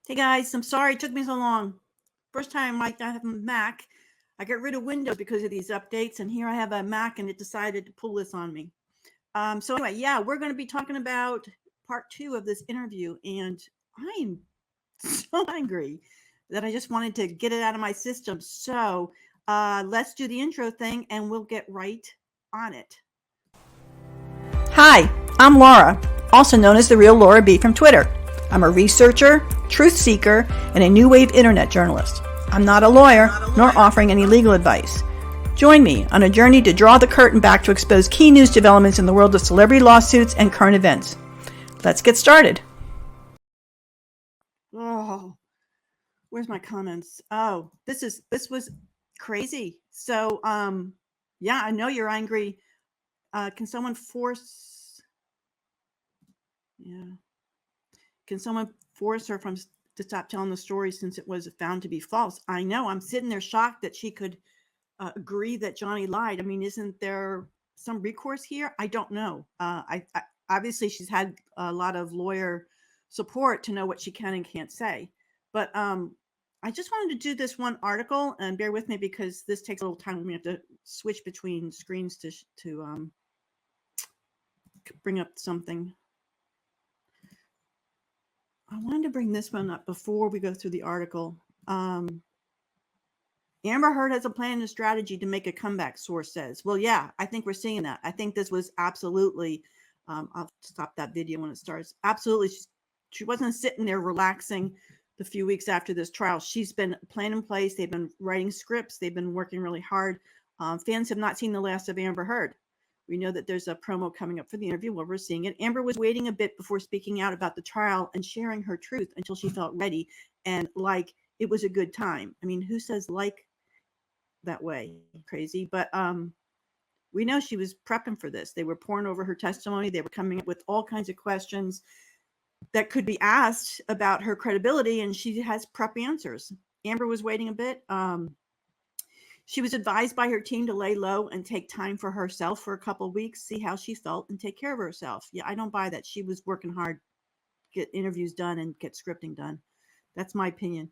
Hey guys, I'm sorry it took me so long. First time I have a Mac. I got rid of Windows because of these updates, and here I have a Mac and it decided to pull this on me. So anyway, yeah, we're going to be talking about part 2 of this interview, and I'm so angry that I just wanted to get it out of my system. So let's do the intro thing and we'll get right on it. Hi, I'm Laura, also known as TheRealLauraB from Twitter. I'm a researcher, truth seeker, and a new wave internet journalist. I'm not a lawyer, nor offering any legal advice. Join me on a journey to draw the curtain back to expose key news developments in the world of celebrity lawsuits and current events. Let's get started. Oh, where's my comments? Oh, this was crazy. So, yeah, I know you're angry. Can someone force? Yeah. Can someone force her to stop telling the story since it was found to be false? I know. I'm sitting there shocked that she could agree that Johnny lied. I mean, isn't there some recourse here? I don't know. I obviously she's had a lot of lawyer support to know what she can and can't say. But I just wanted to do this one article, and bear with me because this takes a little time. We have to switch between screens to bring up something. I wanted to bring this one up before we go through the article. Amber Heard has a plan and strategy to make a comeback, source says. Well, yeah, I think we're seeing that. I think this was absolutely, I'll stop that video when it starts. Absolutely, she wasn't sitting there relaxing the few weeks after this trial. She's been plan in place. They've been writing scripts. They've been working really hard. Fans have not seen the last of Amber Heard. We know that there's a promo coming up for the interview. Well, we're seeing it. Amber was waiting a bit before speaking out about the trial and sharing her truth until she felt ready and like it was a good time. I mean, who says like that way? Crazy. But we know she was prepping for this. They were pouring over her testimony. They were coming up with all kinds of questions that could be asked about her credibility, and she has prep answers. Amber was waiting a bit. She was advised by her team to lay low and take time for herself for a couple of weeks, see how she felt, and take care of herself. Yeah, I don't buy that. She was working hard, get interviews done and get scripting done. That's my opinion.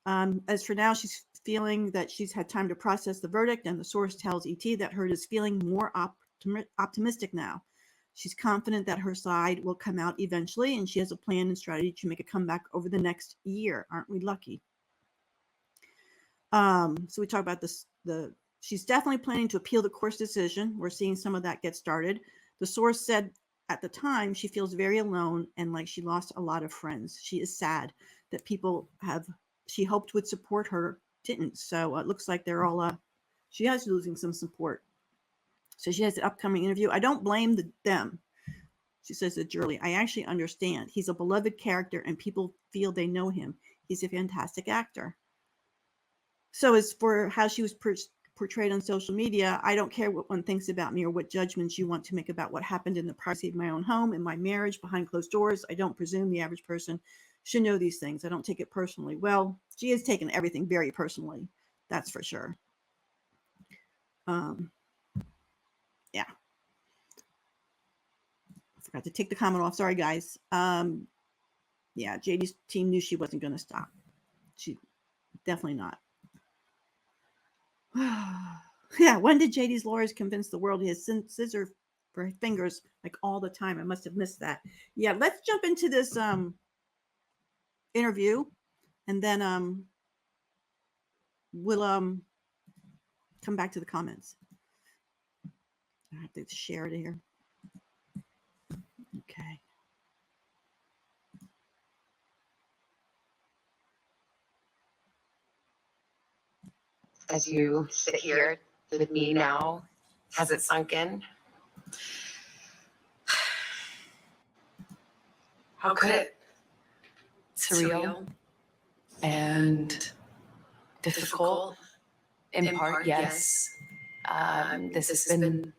As for now, she's feeling that she's had time to process the verdict, and the source tells ET that Heard is feeling more optimistic now. She's confident that her side will come out eventually, and she has a plan and strategy to make a comeback over the next year. Aren't we lucky? So we talk about this. She's definitely planning to appeal the court's decision. We're seeing some of that get started. The source said at the time she feels very alone and like she lost a lot of friends. She is sad that people she hoped would support her didn't. So it looks like they're all she is losing some support. So she has an upcoming interview. I don't blame them. She says to Juror, I actually understand. He's a beloved character and people feel they know him. He's a fantastic actor. So as for how she was portrayed on social media, I don't care what one thinks about me or what judgments you want to make about what happened in the privacy of my own home, in my marriage, behind closed doors. I don't presume the average person should know these things. I don't take it personally. Well, she has taken everything very personally. That's for sure. Yeah. I forgot to take the comment off. Sorry, guys. Yeah, JD's team knew she wasn't going to stop. She definitely not. Yeah, when did JD's lawyers convince the world he has scissors for fingers like all the time? I must have missed that. Yeah, let's jump into this interview, and then we'll come back to the comments. I have to share it here. Okay. As you sit here with me now, has it sunk in? How could it? Surreal and difficult. In part, yes. This has been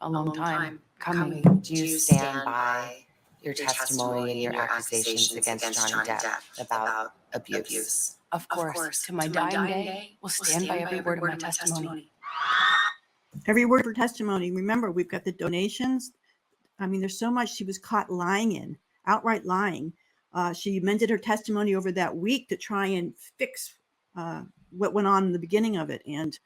a long time coming. Do you stand by your testimony and your accusations against Johnny Depp about abuse? Of course. To my dying day, we'll stand by every word of my testimony. Every word of her testimony. Remember, we've got the donations. I mean, there's so much she was caught lying in, outright lying. She amended her testimony over that week to try and fix what went on in the beginning of it. And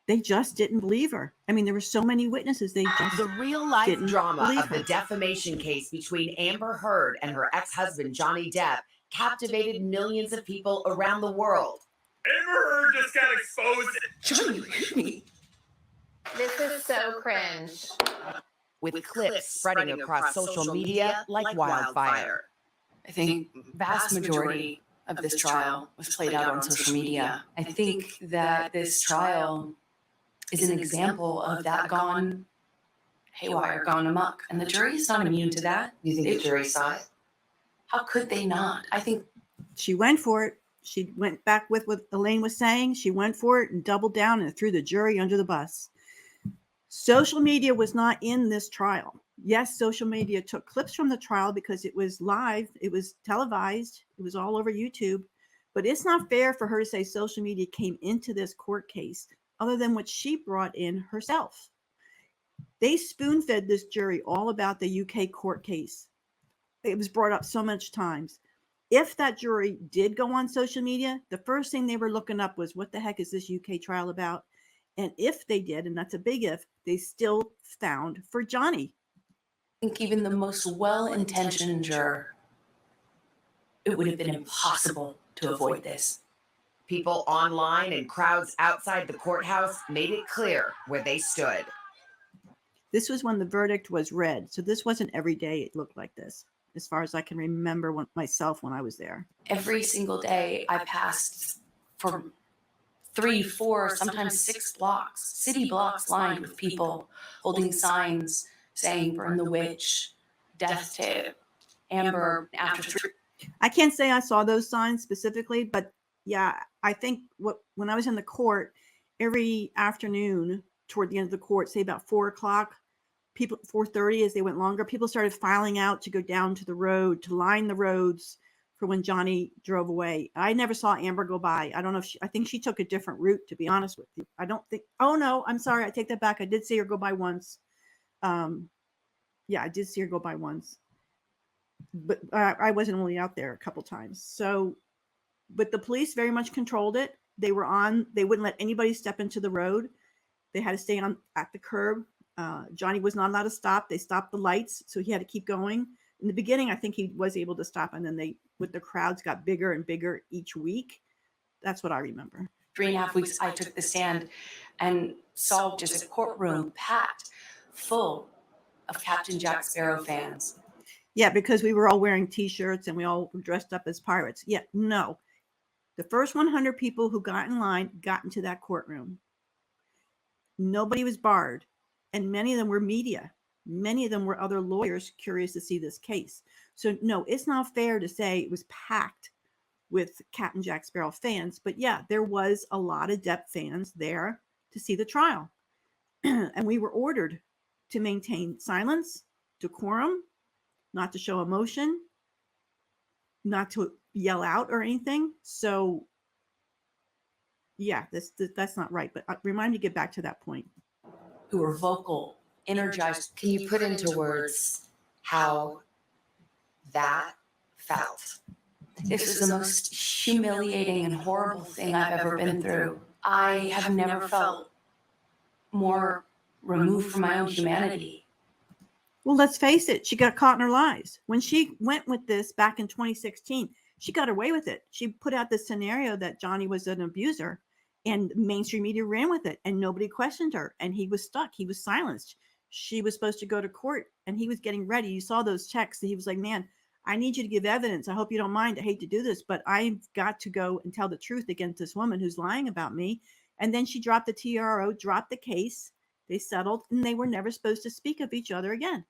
they just didn't believe her. I mean, there were so many witnesses. They just The real-life didn't drama believe of the her. defamation case between Amber Heard and her ex-husband, Johnny Depp, captivated millions of people around the world. Amber Heard just got exposed. Johnny, you hear me? This is so cringe. With clips spreading across social media like wildfire. I think vast majority of this trial was played out on social media. I think that this trial is an example of that gone haywire, gone amok. And the jury is not immune to that. You think the jury saw it? How could they not? I think She went for it. She went back with what Elaine was saying. She went for it and doubled down and threw the jury under the bus. Social media was not in this trial. Yes, social media took clips from the trial because it was live, it was televised, it was all over YouTube. But it's not fair for her to say social media came into this court case other than what she brought in herself. They spoon-fed this jury all about the UK court case. It was brought up so much times. If that jury did go on social media, the first thing they were looking up was, what the heck is this UK trial about? And if they did, and that's a big if, they still found for Johnny. I think even the most well-intentioned juror, it would have been impossible to avoid this. People online and crowds outside the courthouse made it clear where they stood. This was when the verdict was read. So this wasn't every day it looked like this, as far as I can remember myself when I was there. Every single day I passed for 3, 4, sometimes 6 blocks, city blocks lined with people holding signs saying burn the witch, death to Amber after 3. I can't say I saw those signs specifically, but yeah, I think when I was in the court, every afternoon toward the end of the court, say about 4:00, people 4:30 as they went longer, people started filing out to go down to the road, to line the roads for when Johnny drove away. I never saw Amber go by. I don't know if I think she took a different route, to be honest with you. I don't think, oh no, I'm sorry. I take that back. I did see her go by once. Yeah, I did see her go by once, but I wasn't only out there a couple times. So, but the police very much controlled it. They wouldn't let anybody step into the road. They had to stay at the curb. Johnny was not allowed to stop. They stopped the lights, so he had to keep going. In the beginning, I think he was able to stop, and then with the crowds, got bigger and bigger each week. That's what I remember. 3.5 weeks, I took the stand and saw just a courtroom packed full of Captain Jack Sparrow fans. Yeah, because we were all wearing T-shirts and we all were dressed up as pirates. Yeah, no. The first 100 people who got in line got into that courtroom. Nobody was barred, and many of them were media. Many of them were other lawyers curious to see this case. So no, it's not fair to say it was packed with Captain Jack Sparrow fans. But yeah, there was a lot of Depp fans there to see the trial. And we were ordered to maintain silence, decorum, not to show emotion, not to yell out or anything. So yeah, that's not right. But remind me to get back to that point. Who were vocal, energized. Can you put into words how that felt? This was the most humiliating and horrible thing I've ever been through. I have never felt more removed from my own humanity. Well, let's face it. She got caught in her lies. When she went with this back in 2016, she got away with it. She put out this scenario that Johnny was an abuser, and mainstream media ran with it, and nobody questioned her, and he was stuck. He was silenced. She was supposed to go to court, and he was getting ready. You saw those texts, and he was like, man, I need you to give evidence. I hope you don't mind. I hate to do this, but I've got to go and tell the truth against this woman who's lying about me. And then she dropped the TRO, dropped the case. They settled, and they were never supposed to speak of each other again.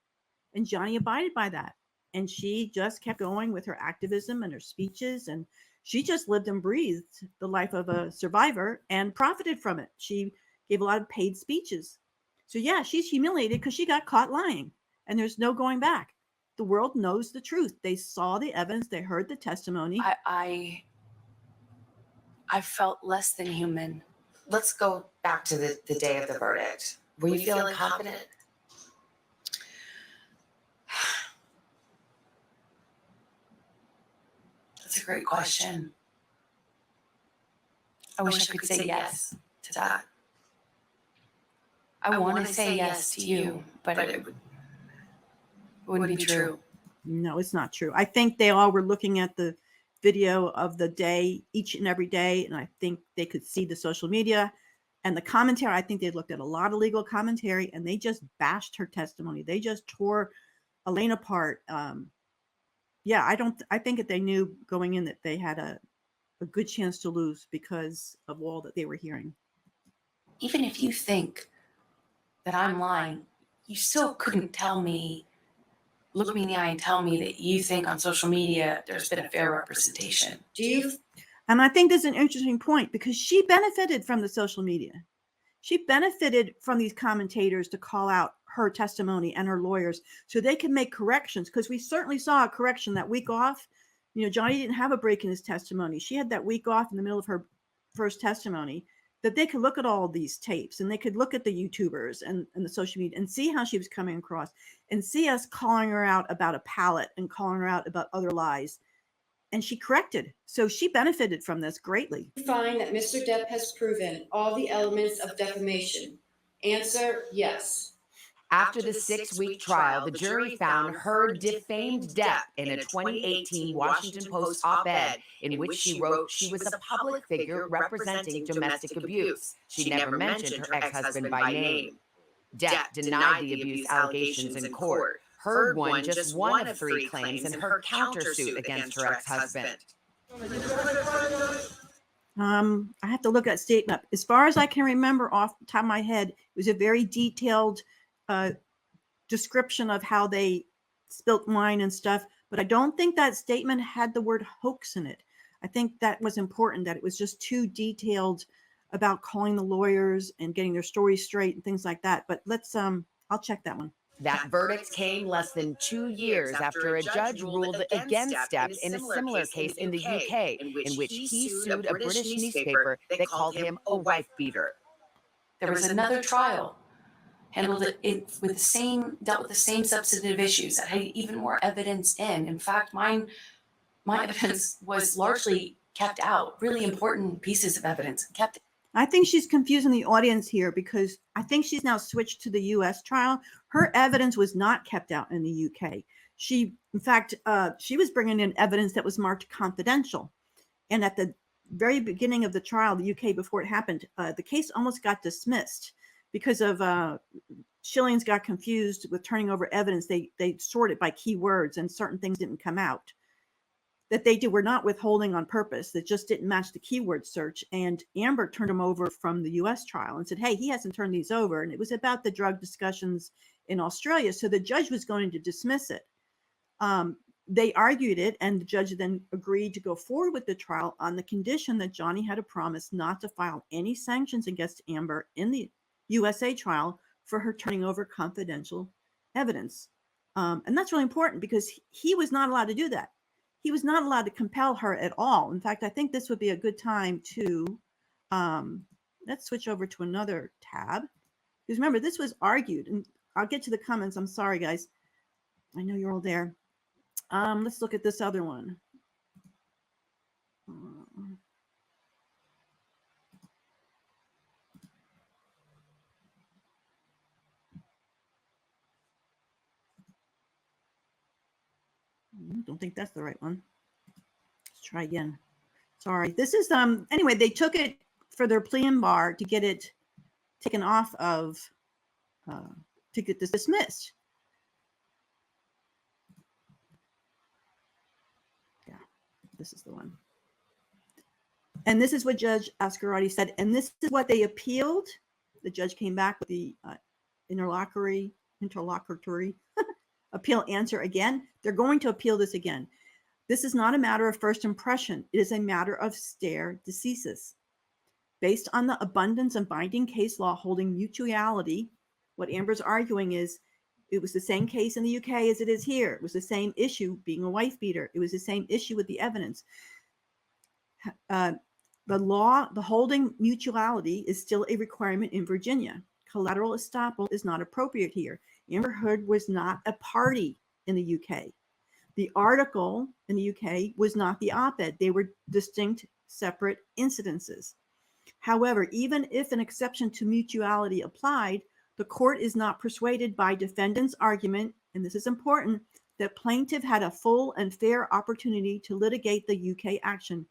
And Johnny abided by that. And she just kept going with her activism and her speeches. And she just lived and breathed the life of a survivor and profited from it. She gave a lot of paid speeches. So yeah, she's humiliated because she got caught lying. And there's no going back. The world knows the truth. They saw the evidence. They heard the testimony. I felt less than human. Let's go back to the day of the verdict. Were you feeling confident? That's a great question. I wish I could say yes to that. I want to say yes to you, but it wouldn't be true. No, it's not true. I think they all were looking at the video of the day, each and every day, and I think they could see the social media and the commentary. I think they looked at a lot of legal commentary, and they just bashed her testimony. They just tore Elaine apart. Yeah, I think that they knew going in that they had a good chance to lose because of all that they were hearing. Even if you think that I'm lying, you still couldn't look me in the eye and tell me that you think on social media there's been a fair representation. And I think this is an interesting point because she benefited from the social media. She benefited from these commentators to call out her testimony and her lawyers so they can make corrections, because we certainly saw a correction that week off. You know, Johnny didn't have a break in his testimony. She had that week off in the middle of her first testimony, that they could look at all of these tapes and they could look at the YouTubers and the social media and see how she was coming across and see us calling her out about a palate and calling her out about other lies. And she corrected. So she benefited from this greatly. Find that Mr. Depp has proven all the elements of defamation. Answer, yes. After the 6-week trial, the jury found Heard defamed Depp in a 2018 Washington Post op-ed in which she wrote she was a public figure representing domestic abuse. She never mentioned her ex-husband by name. Depp denied the abuse allegations in court. Heard won just one of 3 claims in her countersuit against her ex-husband. I have to look at statement. As far as I can remember off the top of my head, it was a very detailed description of how they spilt wine and stuff, but I don't think that statement had the word hoax in it. I think that was important, that it was just too detailed about calling the lawyers and getting their stories straight and things like that. But let's I'll check that one. That verdict came less than 2 years after a judge ruled against Depp in a similar case in the UK, in which he sued a British newspaper that called him a wife beater. There was another trial, handled it with dealt with the same substantive issues that had even more evidence in. In fact, my evidence was largely kept out. Really important pieces of evidence kept. I think she's confusing the audience here because I think she's now switched to the U.S. trial. Her evidence was not kept out in the U.K. She, in fact, she was bringing in evidence that was marked confidential. And at the very beginning of the trial, the U.K., before it happened, the case almost got dismissed because of Schillings got confused with turning over evidence. They sorted by keywords and certain things didn't come out. That they were not withholding on purpose. That just didn't match the keyword search. And Amber turned him over from the U.S. trial and said, hey, he hasn't turned these over. And it was about the drug discussions in Australia. So the judge was going to dismiss it. They argued it, and the judge then agreed to go forward with the trial on the condition that Johnny had a promise not to file any sanctions against Amber in the USA trial for her turning over confidential evidence. And that's really important because he was not allowed to do that. He was not allowed to compel her at all. In fact, I think this would be a good time to, let's switch over to another tab. Because remember, this was argued, and I'll get to the comments. I'm sorry, guys. I know you're all there. Let's look at this other one. Don't think that's the right one. Let's try again. Sorry. This is anyway, they took it for their plea in bar to get it taken off of to get this dismissed. Yeah, this is the one. And this is what Judge Ascarati said, and this is what they appealed. The judge came back with the interlocutory appeal answer again. They're going to appeal this again. This is not a matter of first impression. It is a matter of stare decisis. Based on the abundance of binding case law holding mutuality, what Amber's arguing is it was the same case in the UK as it is here. It was the same issue being a wife beater. It was the same issue with the evidence. The law, the holding mutuality is still a requirement in Virginia. Collateral estoppel is not appropriate here. Amber Heard was not a party in the UK. The article in the UK was not the op-ed. They were distinct, separate incidences. However, even if an exception to mutuality applied, the court is not persuaded by defendant's argument, and this is important, that plaintiff had a full and fair opportunity to litigate the UK action.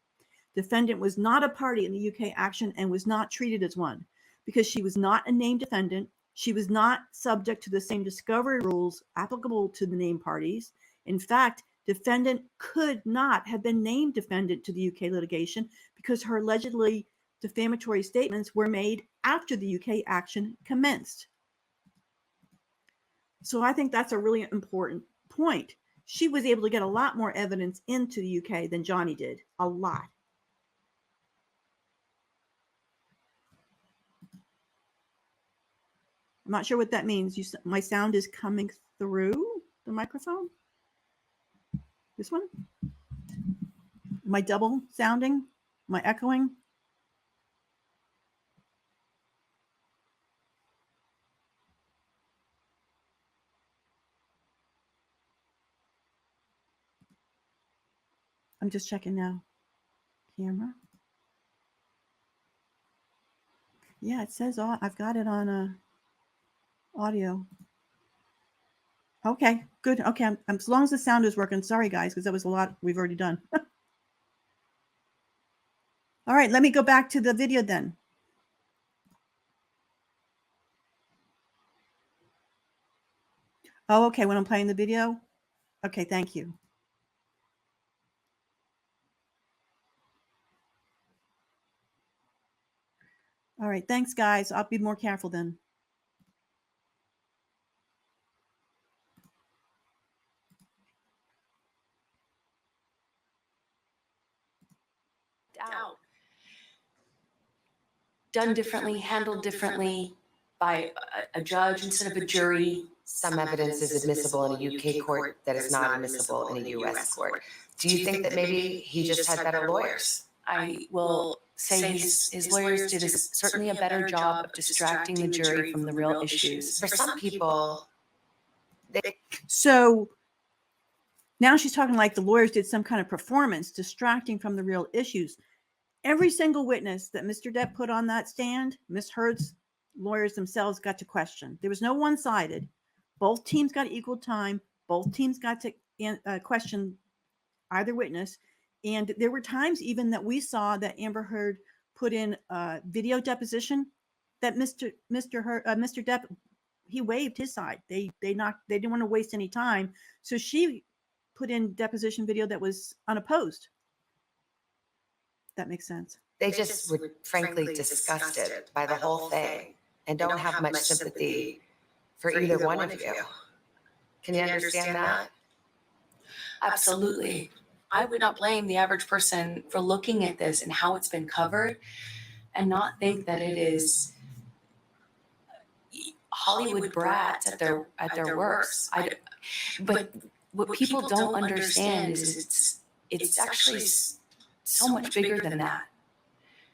Defendant was not a party in the UK action and was not treated as one because she was not a named defendant. She was not subject to the same discovery rules applicable to the named parties. In fact, defendant could not have been named defendant to the UK litigation because her allegedly defamatory statements were made after the UK action commenced. So I think that's a really important point. She was able to get a lot more evidence into the UK than Johnny did. A lot. I'm not sure what that means. My sound is coming through the microphone. This one? Am I double sounding? Am I echoing? I'm just checking now. Camera. Yeah, it says I've got it on audio. Okay, good. Okay, I'm as long as the sound is working. Sorry, guys, because that was a lot we've already done. All right, let me go back to the video then. Oh, okay, when I'm playing the video? Okay, thank you. All right, thanks, guys. I'll be more careful then. Out. Done differently, handled differently by a judge instead of a jury. Some evidence is admissible in a UK court that is not admissible in a US court. Do you think that maybe he just had better lawyers? I will say his lawyers did certainly a better job of distracting the jury from the real issues. For some people, So now she's talking like the lawyers did some kind of performance, distracting from the real issues. Every single witness that Mr. Depp put on that stand, Ms. Heard's lawyers themselves got to question. There was no one-sided. Both teams got equal time. Both teams got to question either witness. And there were times even that we saw that Amber Heard put in a video deposition that Mr. Depp, he waived his side. They didn't want to waste any time. So she put in deposition video that was unopposed. That makes sense. they just were frankly disgusted by the whole thing and don't have much sympathy for either one of you. Can you understand that? Absolutely. I would not blame the average person for looking at this and how it's been covered and not think that it is Hollywood brats at their worst. But what people don't understand is it's actually so much bigger than that.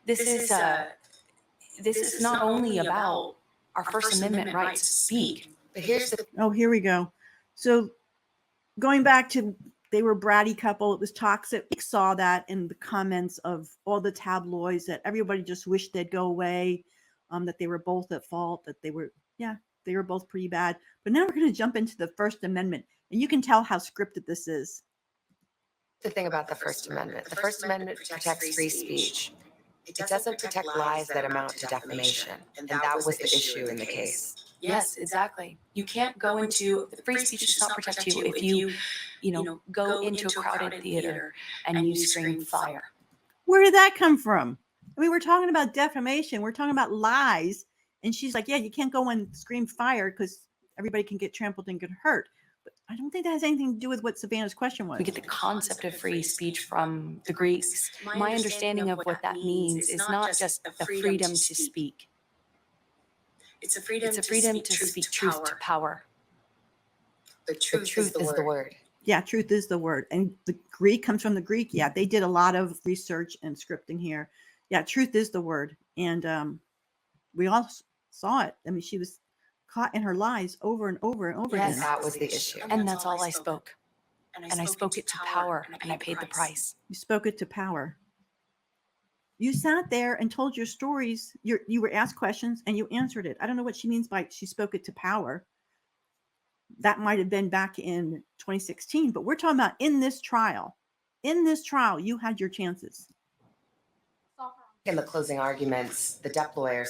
This is not only about our First Amendment right to speak. But here's the Oh, here we go. So going back to they were a bratty couple, it was toxic. We saw that in the comments of all the tabloids that everybody just wished they'd go away, that they were both at fault, that they were both pretty bad. But now we're going to jump into the First Amendment, and you can tell how scripted this is. the thing about the First Amendment. The First Amendment protects free speech. It doesn't protect lies that amount to defamation. And that was the issue in the case. Yes, exactly. You can't go into free speech does not protect you if you go into a crowded theater and you scream fire. Where did that come from? I mean, we're talking about defamation. We're talking about lies. And she's like, yeah, you can't go and scream fire because everybody can get trampled and get hurt. But I don't think that has anything to do with what Savannah's question was. We get the concept of free speech from the Greeks. My understanding of what that means is not just the freedom to speak. It's a freedom to speak truth to power. The truth is the word. Yeah, truth is the word. And the Greek comes from the Greek. Yeah, they did a lot of research and scripting here. Yeah, truth is the word. And we all saw it. I mean, she was caught in her lies over and over and over Yes. again. That was the issue. And that's all I spoke. and I spoke it to power, and I paid the price. You spoke it to power. You sat there and told your stories. You were asked questions and you answered it. I don't know what she means by she spoke it to power. That might have been back in 2016, but we're talking about in this trial. In this trial, you had your chances. In the closing arguments, the Depp lawyer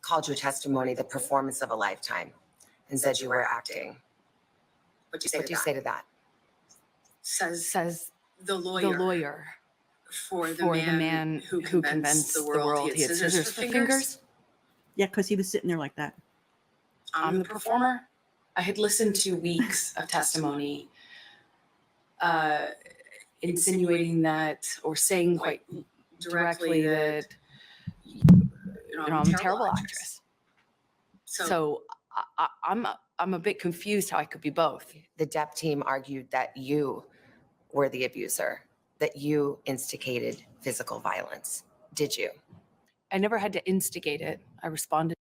called your testimony the performance of a lifetime and said you were acting. What do you say to that? Says The the lawyer for for the man who convinced the world he had scissors for fingers. Yeah, because he was sitting there like that. I'm the performer. I had listened to weeks of testimony insinuating that, or saying quite directly that, I'm a terrible actress. So I'm a bit confused how I could be both. The Depp team argued that you were the abuser, that you instigated physical violence. Did you? I never had to instigate it. I responded.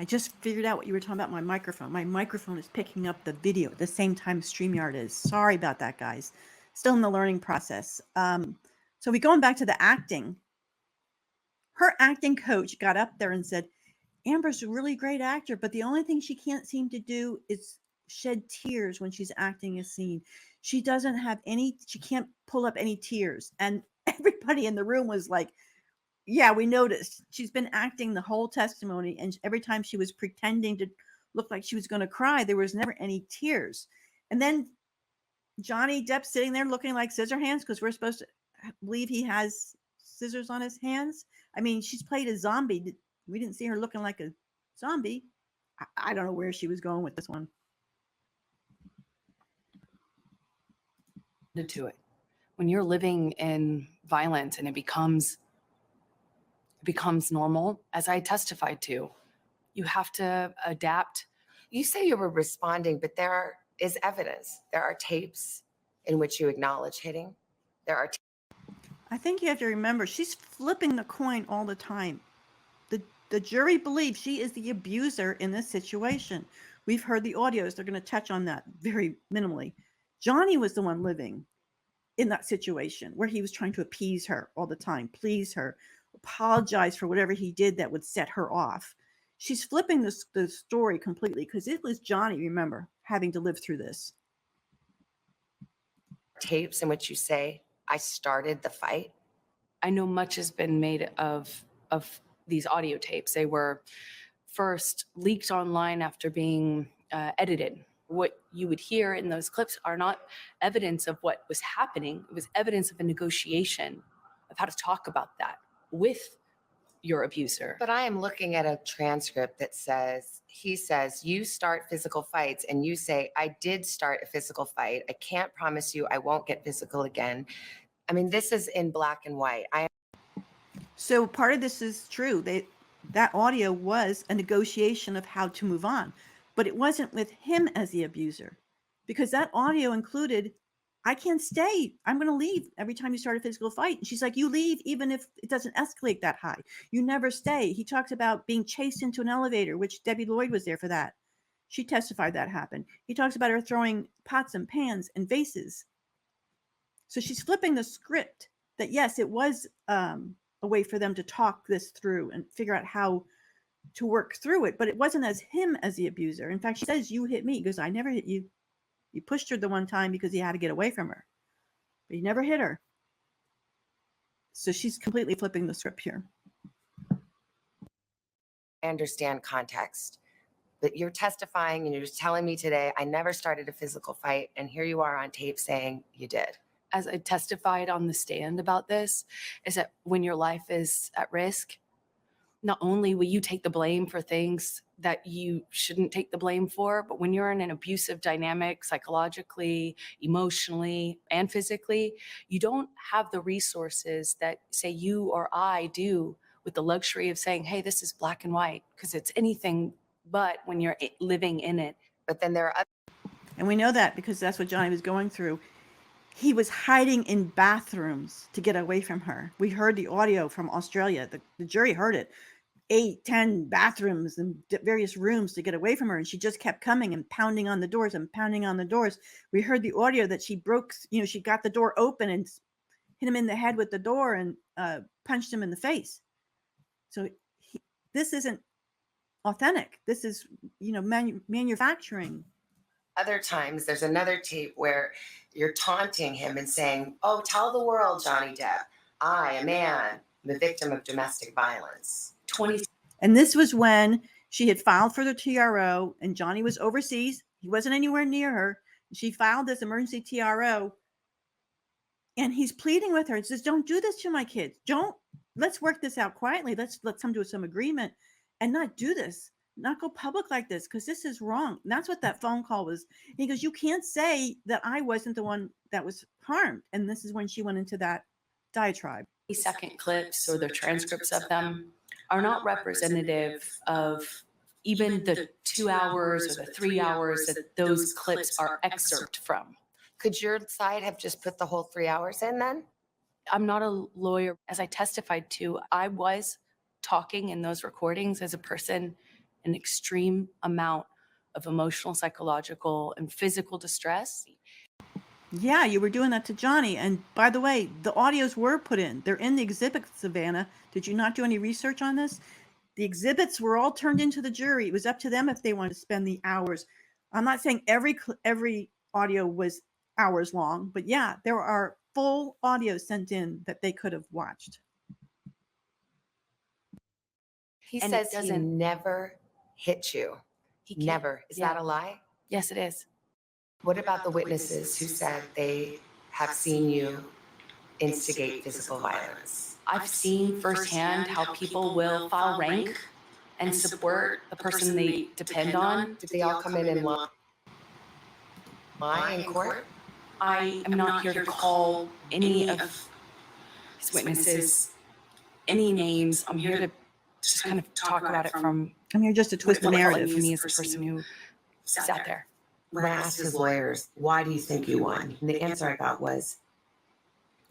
I just figured out what you were talking about. My microphone. My microphone is picking up the video at the same time StreamYard is. Sorry about that, guys. Still in the learning process. So we going back to the acting. Her acting coach got up there and said, Amber's a really great actor, but the only thing she can't seem to do is shed tears when she's acting a scene. She doesn't have any, she can't pull up any tears. And everybody in the room was like, yeah, we noticed. She's been acting the whole testimony, and every time she was pretending to look like she was going to cry, there was never any tears. And then Johnny Depp sitting there looking like Scissorhands, because we're supposed to believe he has scissors on his hands. I mean, she's played a zombie. We didn't see her looking like a zombie. I don't know where she was going with this one. To it. When you're living in violence and it becomes normal, as I testified to, you have to adapt. You say you were responding, but there is evidence. There are tapes in which you acknowledge hitting. There are. I think you have to remember, she's flipping the coin all the time. The jury believes she is the abuser in this situation. We've heard the audios. They're going to touch on that very minimally. Johnny was the one living in that situation where he was trying to appease her all the time, please her, apologize for whatever he did that would set her off. She's flipping the story completely because it was Johnny, remember, having to live through this. Tapes in which you say, I started the fight. I know much has been made of these audio tapes. They were first leaked online after being edited. What you would hear in those clips are not evidence of what was happening. It was evidence of a negotiation of how to talk about that with your abuser. But I am looking at a transcript that says, he says, you start physical fights, and you say, I did start a physical fight. I can't promise you I won't get physical again. I mean, this is in black and white. So part of this is true. That audio was a negotiation of how to move on, but it wasn't with him as the abuser, because that audio included, I can't stay. I'm going to leave every time you start a physical fight. And she's like, you leave even if it doesn't escalate that high. You never stay. He talks about being chased into an elevator, which Debbie Lloyd was there for that. She testified that happened. He talks about her throwing pots and pans and vases. So she's flipping the script that, yes, it was a way for them to talk this through and figure out how to work through it. But it wasn't as him as the abuser. In fact, she says, you hit me. He goes, I never hit you. You pushed her the one time because he had to get away from her, but he never hit her. So she's completely flipping the script here. I understand context, but you're testifying and you're just telling me today, I never started a physical fight. And here you are on tape saying you did. As I testified on the stand about this, is that when your life is at risk, not only will you take the blame for things that you shouldn't take the blame for, but when you're in an abusive dynamic, psychologically, emotionally, and physically, you don't have the resources that, say, you or I do with the luxury of saying, hey, this is black and white, because it's anything but when you're living in it. But then there are other. And we know that because that's what Johnny was going through. He was hiding in bathrooms to get away from her. We heard the audio from Australia. The jury heard it. 8, 10 bathrooms and various rooms to get away from her. And she just kept coming and pounding on the doors and pounding on the doors. We heard the audio that she broke, she got the door open and hit him in the head with the door and punched him in the face. So this isn't authentic. This is, manufacturing. Other times, there's another tape where you're taunting him and saying, "Oh, tell the world, Johnny Depp, I, a man, am a victim of domestic violence." 20. And this was when she had filed for the TRO and Johnny was overseas. He wasn't anywhere near her. She filed this emergency TRO and he's pleading with her and says, "Don't do this to my kids. Let's work this out quietly. Let's come to some agreement and not do this, not go public like this, because this is wrong." And that's what that phone call was. And he goes, "You can't say that I wasn't the one that was harmed." And this is when she went into that diatribe. Second clips or the transcripts of them are not representative of even the 2 hours or the 3 hours that those clips are excerpt from. Could your side have just put the whole 3 hours in then? I'm not a lawyer. As I testified to, I was talking in those recordings as a person in extreme amount of emotional, psychological, and physical distress. Yeah, you were doing that to Johnny. And by the way, the audios were put in. They're in the exhibit, Savanna. Did you not do any research on this? The exhibits were all turned into the jury. It was up to them if they wanted to spend the hours. I'm not saying every audio was hours long, but yeah, there are full audios sent in that they could have watched. He And says it he doesn't- never hit you. He can't- Never. Is that a lie? Yes, it is. What about the witnesses who said they have seen you instigate physical violence? I've seen firsthand how people will file rank and support the person they depend on. Did they all come in and lie in court? I am not here to call any of his witnesses any names. I'm here to just kind of talk about it from I'm here just to twist the what it felt like narrative. for me as a person who sat there. When I asked his lawyers, "Why do you think you won?" And the answer I got was,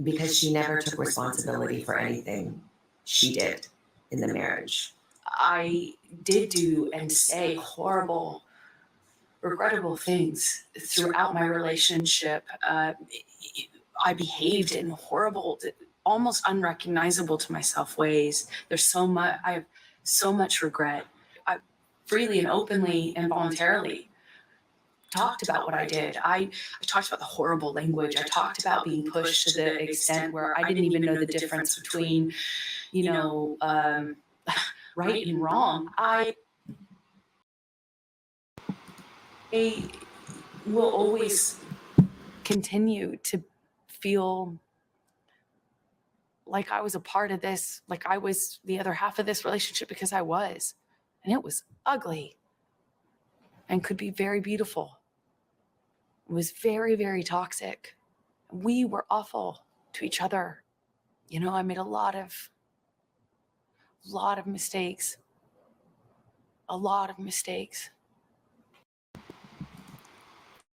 because she never took responsibility for anything she did in the marriage. I did do and say horrible, regrettable things throughout my relationship. I behaved in horrible, almost unrecognizable to myself ways. I have so much regret. I freely and openly and voluntarily talked about what I did. I talked about the horrible language. I talked about being pushed to the extent where I didn't even know the difference between, right and wrong. I will always continue to feel like I was a part of this, like I was the other half of this relationship, because I was. And it was ugly and could be very beautiful. It was very, very toxic. We were awful to each other. I made a lot of mistakes. A lot of mistakes.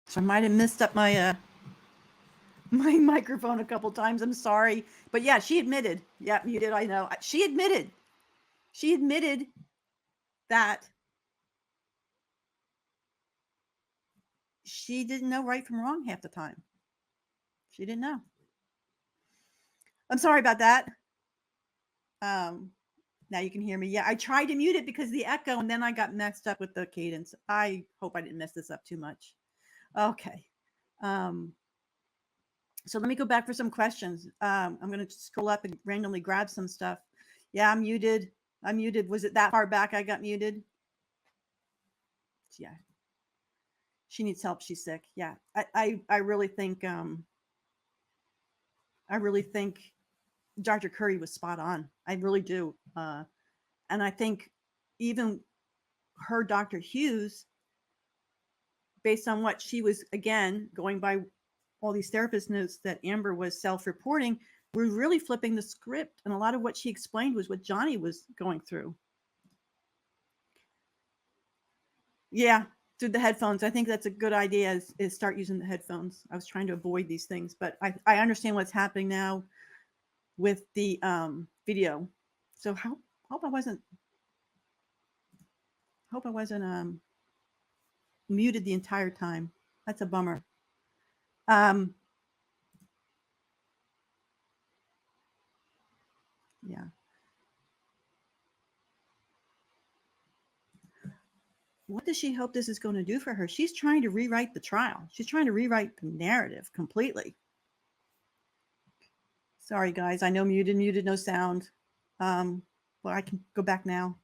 So I might have messed up my my microphone a couple times. I'm sorry. But yeah, she admitted. Yeah, you did. I know. She admitted that she didn't know right from wrong half the time. She didn't know. I'm sorry about that. Now you can hear me. Yeah, I tried to mute it because of the echo, and then I got messed up with the cadence. I hope I didn't mess this up too much. Okay. So let me go back for some questions. I'm going to scroll up and randomly grab some stuff. Yeah, I'm muted. Was it that far back I got muted? Yeah. She needs help. She's sick. Yeah. I really think Dr. Curry was spot on. I really do. And I think even her Dr. Hughes, based on what she was, again, going by all these therapist notes that Amber was self-reporting, we're really flipping the script. And a lot of what she explained was what Johnny was going through. Yeah, through the headphones. I think that's a good idea, is start using the headphones. I was trying to avoid these things, but I understand what's happening now with the video. So hope I wasn't Hope I wasn't muted the entire time. That's a bummer. Yeah. What does she hope this is going to do for her? She's trying to rewrite the trial. She's trying to rewrite the narrative completely. Sorry, guys. I know muted, no sound. Well, I can go back now.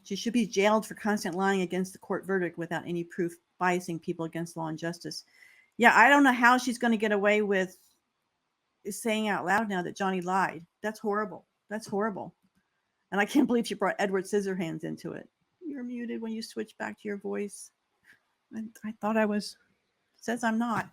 She should be jailed for constant lying against the court verdict without any proof, biasing people against law and justice. Yeah, I don't know how she's going to get away with saying out loud now that Johnny lied. That's horrible. That's horrible. And I can't believe she brought Edward Scissorhands into it. You're muted when you switch back to your voice. I thought I was. It says I'm not.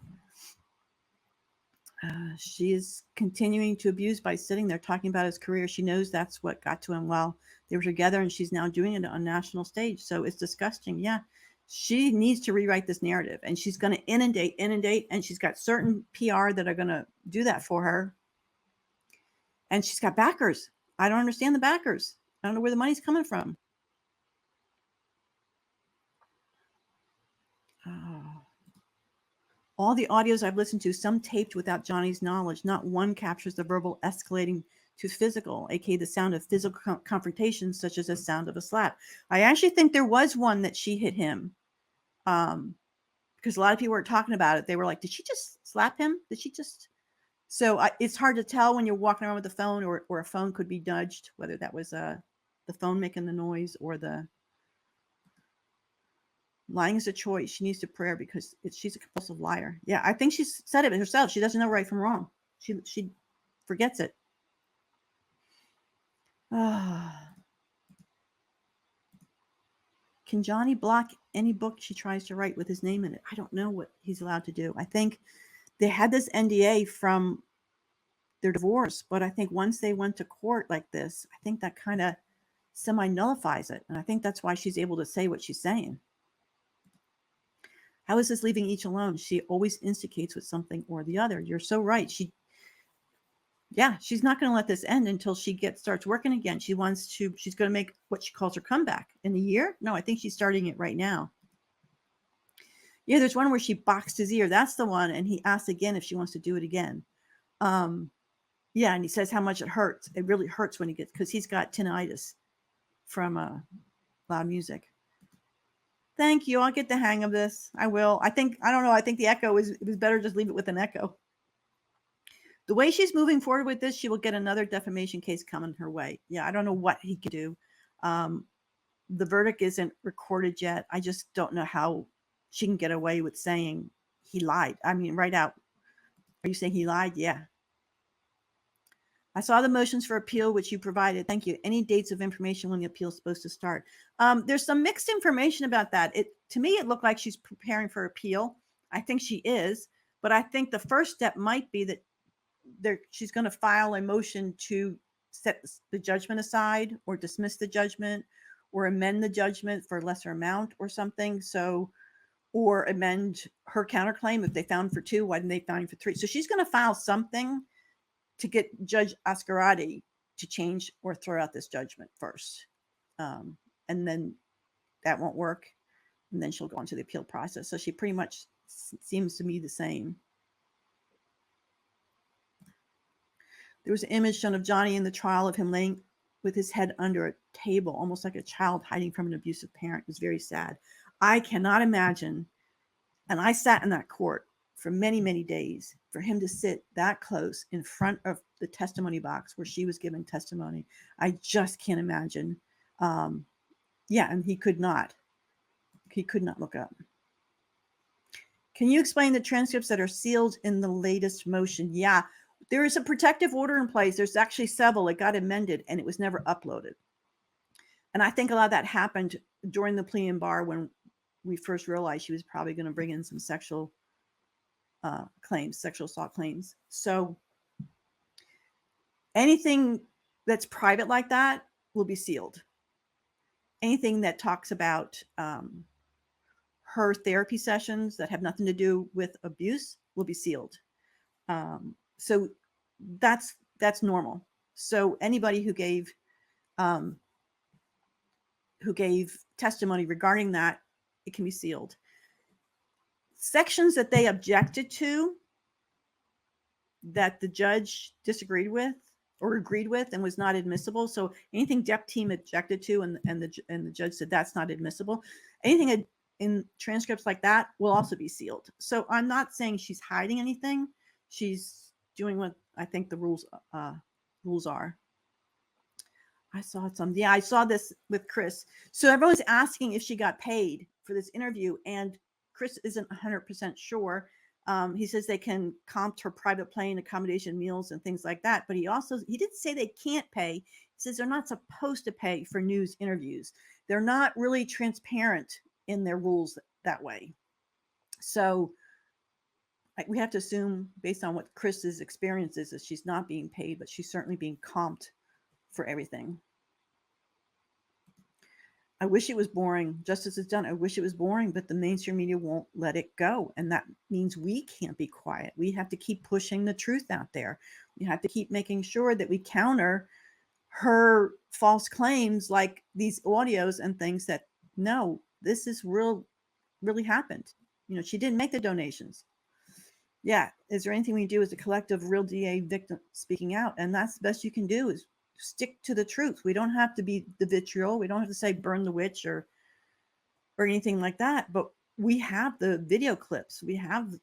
She is continuing to abuse by sitting there talking about his career. She knows that's what got to him while they were together, and she's now doing it on national stage. So it's disgusting. Yeah, she needs to rewrite this narrative, and she's going to inundate, and she's got certain PR that are going to do that for her. And she's got backers. I don't understand the backers. I don't know where the money's coming from. All the audios I've listened to, some taped without Johnny's knowledge, not one captures the verbal escalating to physical, aka the sound of physical confrontations, such as the sound of a slap. I actually think there was one that she hit him, because a lot of people were talking about it. They were like, "Did she just slap him? Did she just?" So it's hard to tell when you're walking around with a phone, or a phone could be nudged, whether that was the phone making the noise or the lying is a choice. She needs to pray because she's a compulsive liar. Yeah, I think she's said it herself. She doesn't know right from wrong. She forgets it. Can Johnny block any book she tries to write with his name in it? I don't know what he's allowed to do. I think they had this NDA from their divorce, but I think once they went to court like this, I think that kind of semi-nullifies it. And I think that's why she's able to say what she's saying. How is this leaving each alone? She always instigates with something or the other. You're so right. She's not going to let this end until she starts working again. She's going to make what she calls her comeback in a year. No, I think she's starting it right now. Yeah, there's one where she boxed his ear. That's the one. And he asked again if she wants to do it again. And he says how much it hurts. It really hurts when because he's got tinnitus from loud music. Thank you. I'll get the hang of this. I will. I think the echo it was better just leave it with an echo. The way she's moving forward with this, she will get another defamation case coming her way. Yeah, I don't know what he could do. The verdict isn't recorded yet. I just don't know how she can get away with saying he lied. I mean, right out. Are you saying he lied? Yeah. I saw the motions for appeal, which you provided. Thank you. Any dates of information when the appeal is supposed to start? There's some mixed information about that. To me, it looked like she's preparing for appeal. I think she is, but I think the first step might be that she's going to file a motion to set the judgment aside or dismiss the judgment or amend the judgment for a lesser amount or something. So, or amend her counterclaim. If they found for 2, why didn't they find for 3? So she's going to file something to get Judge Ascarati to change or throw out this judgment first. And then that won't work. And then she'll go on to the appeal process. So she pretty much seems to me the same. There was an image shown of Johnny in the trial of him laying with his head under a table, almost like a child hiding from an abusive parent. It was very sad. I cannot imagine. And I sat in that court for many, many days, for him to sit that close in front of the testimony box where she was giving testimony. I just can't imagine. And he could not look up. Can you explain the transcripts that are sealed in the latest motion? Yeah, there is a protective order in place. There's actually several. It got amended and it was never uploaded. And I think a lot of that happened during the plea in bar when we first realized she was probably going to bring in some sexual assault claims. So anything that's private like that will be sealed. Anything that talks about her therapy sessions that have nothing to do with abuse will be sealed. So that's normal. So anybody who gave testimony regarding that, it can be sealed. Sections that they objected to, that the judge disagreed with or agreed with and was not admissible. So anything Depp team objected to and the judge said that's not admissible. Anything in transcripts like that will also be sealed. So I'm not saying she's hiding anything. She's doing what I think the rules are. I saw some. Yeah, I saw this with Chris. So everyone's asking if she got paid for this interview, and Chris isn't 100% sure. He says they can comp her private plane, accommodation, meals, and things like that. But he did say they can't pay. He says they're not supposed to pay for news interviews. They're not really transparent in their rules that way. So we have to assume, based on what Chris's experience is, that she's not being paid, but she's certainly being comped for everything. I wish it was boring. Justice is done. I wish it was boring, but the mainstream media won't let it go. And that means we can't be quiet. We have to keep pushing the truth out there. We have to keep making sure that we counter her false claims, like these audios and things that, no, this is really happened. She didn't make the donations. Yeah. Is there anything we can do as a collective real DA victim speaking out? And that's the best you can do, is stick to the truth. We don't have to be the vitriol. We don't have to say burn the witch or anything like that. But we have the video clips. We have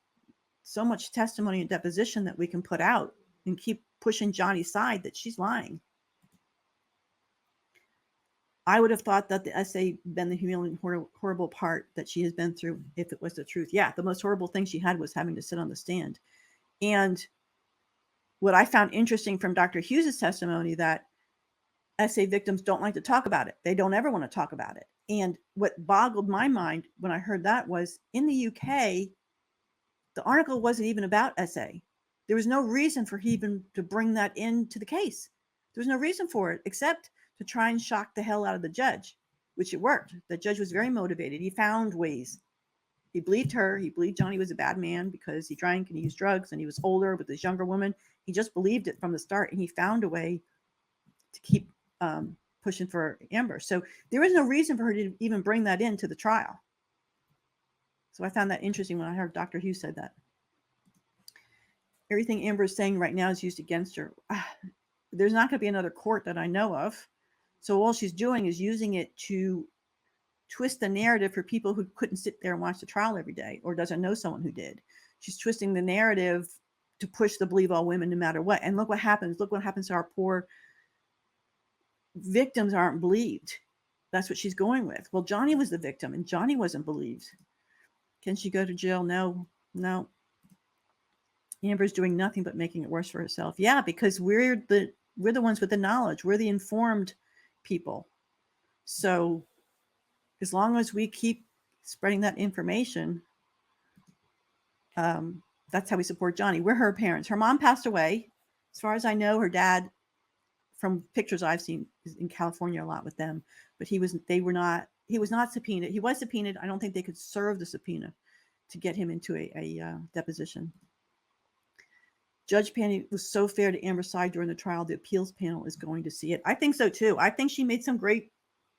so much testimony and deposition that we can put out and keep pushing Johnny's side that she's lying. I would have thought that the essay been the humiliating, horrible part that she has been through if it was the truth. Yeah, the most horrible thing she had was having to sit on the stand. And what I found interesting from Dr. Hughes' testimony, that essay victims don't like to talk about it. They don't ever want to talk about it. And what boggled my mind when I heard that was, in the UK, the article wasn't even about essay. There was no reason for even to bring that into the case. There was no reason for it except to try and shock the hell out of the judge, which it worked. The judge was very motivated. He found ways. He believed her. He believed Johnny was a bad man because he drank and he used drugs and he was older with this younger woman. He just believed it from the start, and he found a way to keep pushing for Amber. So there was no reason for her to even bring that into the trial. So I found that interesting when I heard Dr. Hughes said that. Everything Amber is saying right now is used against her. There's not going to be another court that I know of. So all she's doing is using it to twist the narrative for people who couldn't sit there and watch the trial every day, or doesn't know someone who did. She's twisting the narrative to push the believe all women no matter what. And look what happens. Look what happens to our poor victims. Aren't believed. That's what she's going with. Well, Johnny was the victim and Johnny wasn't believed. Can she go to jail? No. Amber's doing nothing but making it worse for herself. Yeah, because we're the ones with the knowledge. We're the informed people. So as long as we keep spreading that information, that's how we support Johnny. We're her parents. Her mom passed away. As far as I know, her dad, from pictures I've seen, is in California a lot with them. But he was not subpoenaed. He was subpoenaed. I don't think they could serve the subpoena to get him into a deposition. Judge Panny was so fair to Amber's side during the trial. The appeals panel is going to see it. I think so too. I think she made some great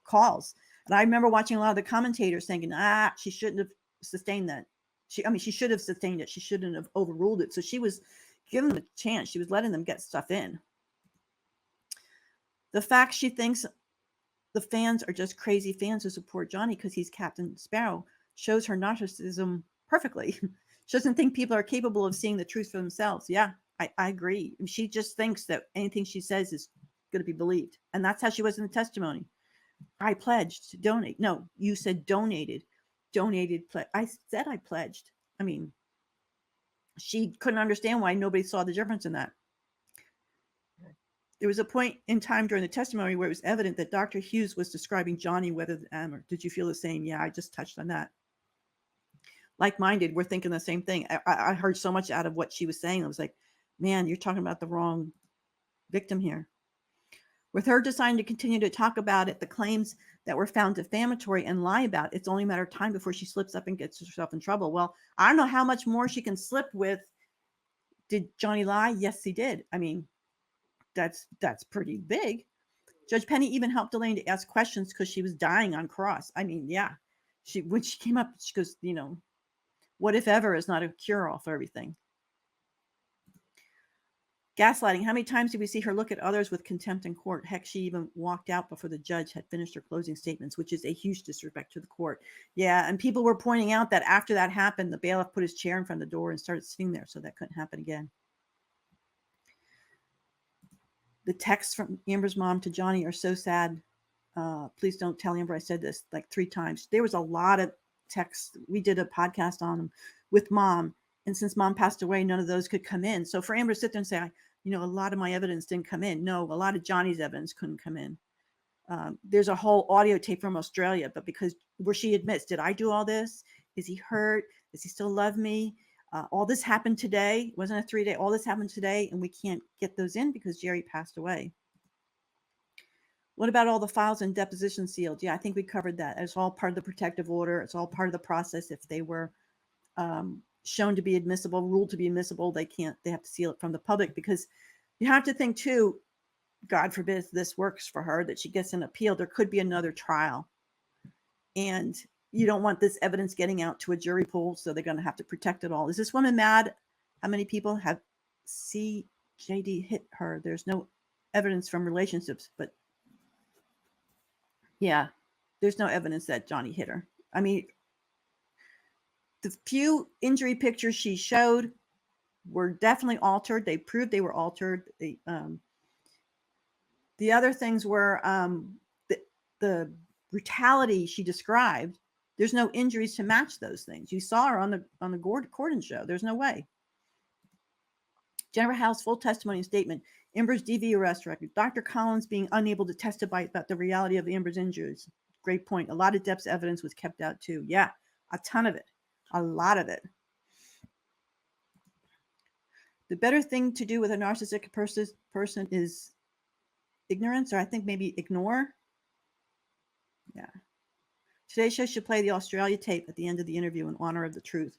calls. And I remember watching a lot of the commentators thinking, she shouldn't have sustained that. She should have sustained it. She shouldn't have overruled it. So she was giving them a chance. She was letting them get stuff in. The fact she thinks the fans are just crazy fans who support Johnny because he's Captain Sparrow shows her narcissism perfectly. She doesn't think people are capable of seeing the truth for themselves. Yeah, I agree. She just thinks that anything she says is going to be believed. And that's how she was in the testimony. I pledged to donate. No, you said donated. I said I pledged. I mean, she couldn't understand why nobody saw the difference in that. There was a point in time during the testimony where it was evident that Dr. Hughes was describing Johnny whether did you feel the same? Yeah, I just touched on that. Like-minded, we're thinking the same thing. I heard so much out of what she was saying. I was like, man, you're talking about the wrong victim here. With her deciding to continue to talk about it, the claims that were found defamatory and lie about, it's only a matter of time before she slips up and gets herself in trouble. Well, I don't know how much more she can slip with. Did Johnny lie? Yes, he did. I mean, that's pretty big. Judge Penny even helped Elaine to ask questions because she was dying on cross. I mean, yeah. When she came up, she goes, what if ever is not a cure-all for everything. Gaslighting. How many times did we see her look at others with contempt in court? Heck, she even walked out before the judge had finished her closing statements, which is a huge disrespect to the court. Yeah, and people were pointing out that after that happened, the bailiff put his chair in front of the door and started sitting there, so that couldn't happen again. The texts from Amber's mom to Johnny are so sad. Please don't tell Amber I said this, like 3 times. There was a lot of texts. We did a podcast on them with mom. And since mom passed away, none of those could come in. So for Amber to sit there and say, a lot of my evidence didn't come in. No, a lot of Johnny's evidence couldn't come in. There's a whole audio tape from Australia, but because where she admits, did I do all this? Is he hurt? Does he still love me? All this happened today. It wasn't a 3-day. All this happened today, and we can't get those in because Jerry passed away. What about all the files and depositions sealed? Yeah, I think we covered that. It's all part of the protective order. It's all part of the process. If they were shown to be admissible, ruled to be admissible, they have to seal it from the public, because you have to think too, God forbid this works for her, that she gets an appeal, there could be another trial. And you don't want this evidence getting out to a jury pool, so they're going to have to protect it all. Is this woman mad? How many people have CJD hit her? There's no evidence from relationships, but yeah, there's no evidence that Johnny hit her. I mean, the few injury pictures she showed were definitely altered. They proved they were altered. The other things were the brutality she described. There's no injuries to match those things. You saw her on the Gordon show. There's no way. Jennifer Howe's full testimony and statement. Amber's DV arrest record. Dr. Collins being unable to testify about the reality of Amber's injuries. Great point. A lot of Depp's evidence was kept out too. Yeah, a ton of it. A lot of it. The better thing to do with a narcissistic person is ignorance, or I think maybe ignore. Yeah. Today's show should play the Australia tape at the end of the interview in honor of the truth.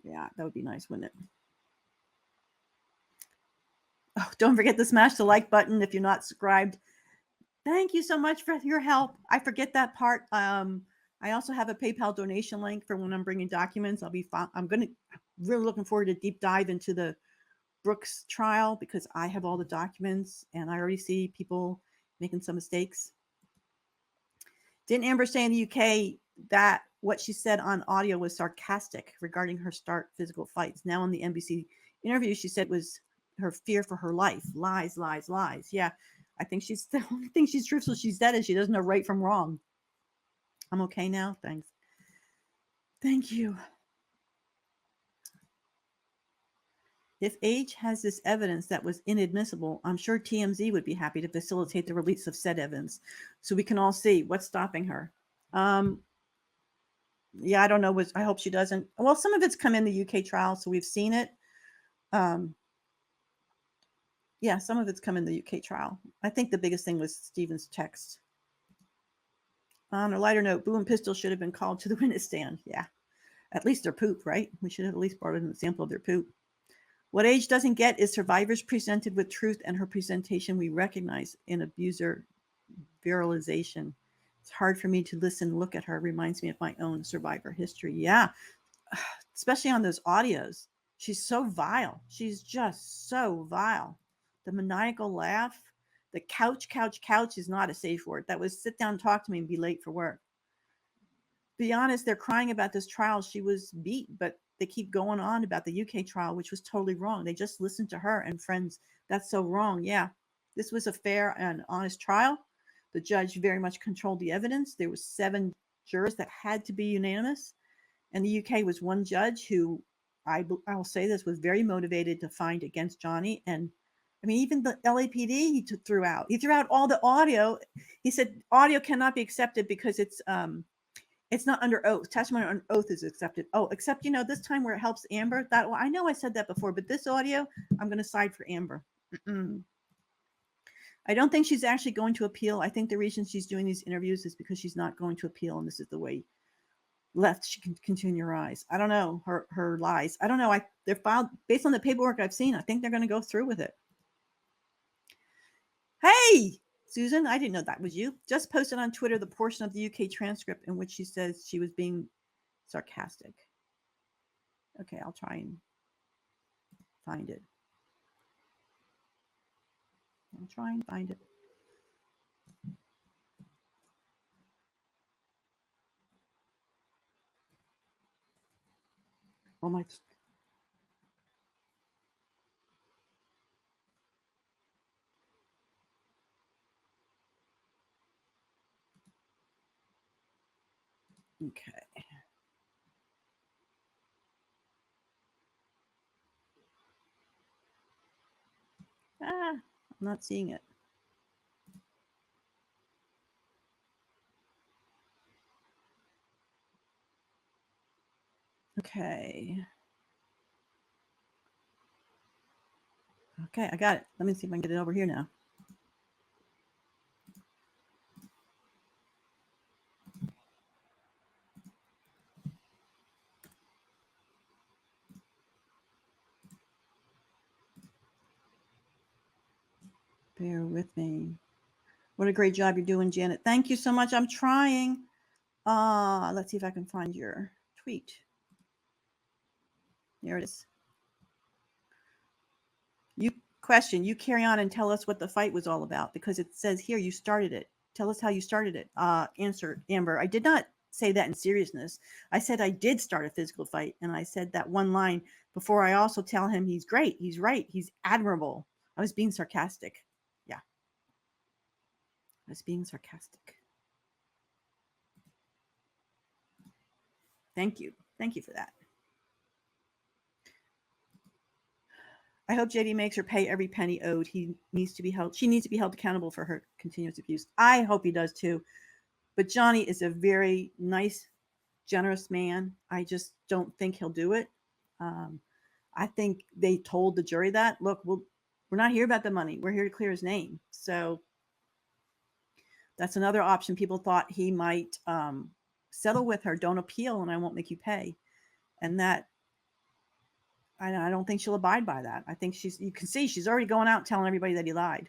Yeah, that would be nice, wouldn't it? Oh, don't forget to smash the like button if you're not subscribed. Thank you so much for your help. I forget that part. I also have a PayPal donation link for when I'm bringing documents. I'm really looking forward to deep dive into the Brooks trial, because I have all the documents and I already see people making some mistakes. Didn't Amber say in the UK that what she said on audio was sarcastic regarding her start physical fights? Now in the NBC interview, she said was her fear for her life. Lies, lies, lies. Yeah, I think the only thing she's truthful she said is she doesn't know right from wrong. I'm okay now. Thanks. Thank you. If Age has this evidence that was inadmissible, I'm sure TMZ would be happy to facilitate the release of said evidence so we can all see what's stopping her. Yeah, I don't know. I hope she doesn't. Well, some of it's come in the UK trial, so we've seen it. Yeah, some of it's come in the UK trial. I think the biggest thing was Stephen's text. On a lighter note, Boo and Pistol should have been called to the witness stand. Yeah, at least their poop, right? We should have at least brought in a sample of their poop. What Age doesn't get is survivors presented with truth, and her presentation we recognize in abuser viralization. It's hard for me to listen and look at her. It reminds me of my own survivor history. Yeah, especially on those audios. She's so vile. She's just so vile. The maniacal laugh, the couch is not a safe word. That was sit down, talk to me, and be late for work. Be honest, they're crying about this trial. She was beat, but they keep going on about the UK trial, which was totally wrong. They just listened to her and friends. That's so wrong. Yeah, this was a fair and honest trial. The judge very much controlled the evidence. There was 7 jurors that had to be unanimous. And the UK was one judge who, I will say this, was very motivated to find against Johnny. And I mean, even the LAPD he threw out. He threw out all the audio. He said audio cannot be accepted because it's not under oath. Testimony on oath is accepted. Oh, except, this time where it helps Amber. I know I said that before, but this audio, I'm going to side for Amber. I don't think she's actually going to appeal. I think the reason she's doing these interviews is because she's not going to appeal, and this is the way left she can continue her rise. I don't know, her lies. I don't know. They're filed based on the paperwork I've seen. I think they're going to go through with it. Hey, Susan, I didn't know that was you. Just posted on Twitter the portion of the UK transcript in which she says she was being sarcastic. Okay, I'll try and find it. I'll try and find it. Oh my. Okay. I'm not seeing it. Okay. Okay, I got it. Let me see if I can get it over here now. Bear with me. What a great job you're doing, Janet. Thank you so much. I'm trying. Let's see if I can find your tweet. There it is. You carry on and tell us what the fight was all about, because it says here you started it. Tell us how you started it. Answer, Amber. I did not say that in seriousness. I said I did start a physical fight, and I said that one line before I also tell him he's great, he's right, he's admirable. I was being sarcastic. Yeah. I was being sarcastic. Thank you. Thank you for that. I hope JD makes her pay every penny owed. She needs to be held accountable for her continuous abuse. I hope he does too. But Johnny is a very nice, generous man. I just don't think he'll do it. I think they told the jury that, look, we're not here about the money. We're here to clear his name. So that's another option. People thought he might settle with her, don't appeal, and I won't make you pay. And that, I don't think she'll abide by that. I think you can see she's already going out telling everybody that he lied.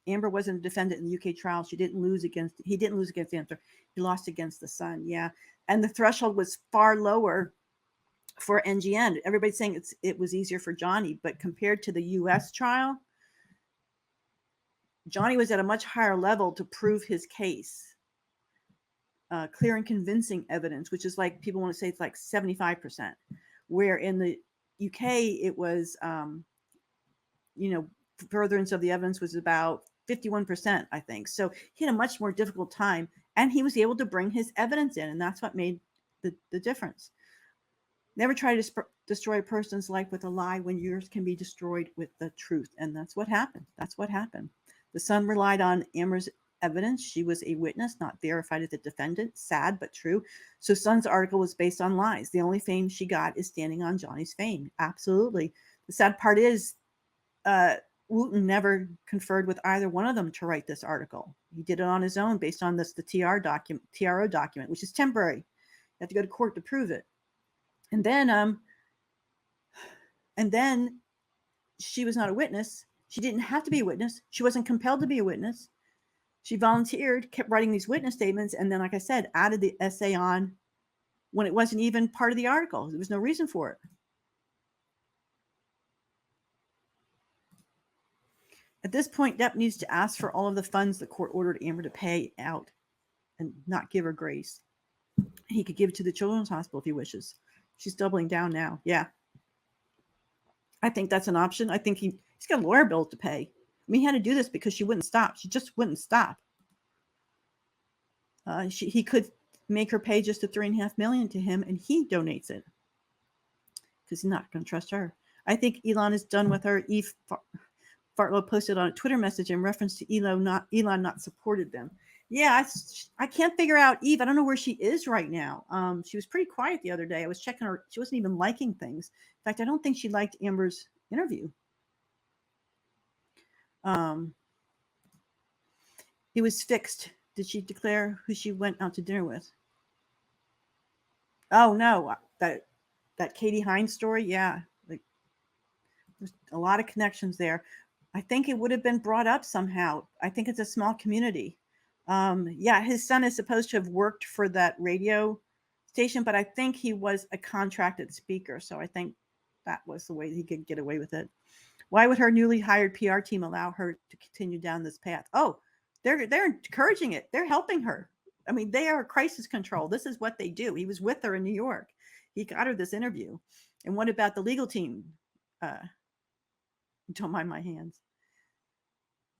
Amber wasn't a defendant in the UK trial. He didn't lose against Amber. He lost against the son. Yeah. And the threshold was far lower for NGN. Everybody's saying it was easier for Johnny, but compared to the US trial, Johnny was at a much higher level to prove his case. Clear and convincing evidence, which is like, people want to say it's like 75%, where in the UK it was, furtherance of the evidence was about 51%, I think. So he had a much more difficult time, and he was able to bring his evidence in, and that's what made the difference. Never try to destroy a person's life with a lie when yours can be destroyed with the truth. And that's what happened. The son relied on Amber's evidence. She was a witness, not verified as a defendant. Sad, but true. So son's article was based on lies. The only fame she got is standing on Johnny's fame. Absolutely. The sad part is Wooten never conferred with either one of them to write this article. He did it on his own based on the TRO document, which is temporary. You have to go to court to prove it. And then she was not a witness. She didn't have to be a witness. She wasn't compelled to be a witness. She volunteered, kept writing these witness statements, and then, like I said, added the essay on when it wasn't even part of the article. There was no reason for it. At this point, Depp needs to ask for all of the funds the court ordered Amber to pay out and not give her grace. He could give it to the Children's Hospital if he wishes. She's doubling down now. Yeah. I think that's an option. I think he's got lawyer bills to pay. I mean, he had to do this because she wouldn't stop. She just wouldn't stop. He could make her pay just the $3.5 million to him, and he donates it because he's not going to trust her. I think Elon is done with her. Eve Fartlow posted on a Twitter message in reference to Elon not supported them. Yeah, I can't figure out Eve. I don't know where she is right now. She was pretty quiet the other day. I was checking her. She wasn't even liking things. In fact, I don't think she liked Amber's interview. It was fixed. Did she declare who she went out to dinner with? Oh no, that Katie Hines story. Yeah, like there's a lot of connections there. I think it would have been brought up somehow. I think it's a small community. Yeah, his son is supposed to have worked for that radio station, but I think he was a contracted speaker. So I think that was the way he could get away with it. Why would her newly hired PR team allow her to continue down this path? Oh, they're encouraging it. They're helping her. I mean, they are crisis control. This is what they do. He was with her in New York. He got her this interview. And what about the legal team? Don't mind my hands.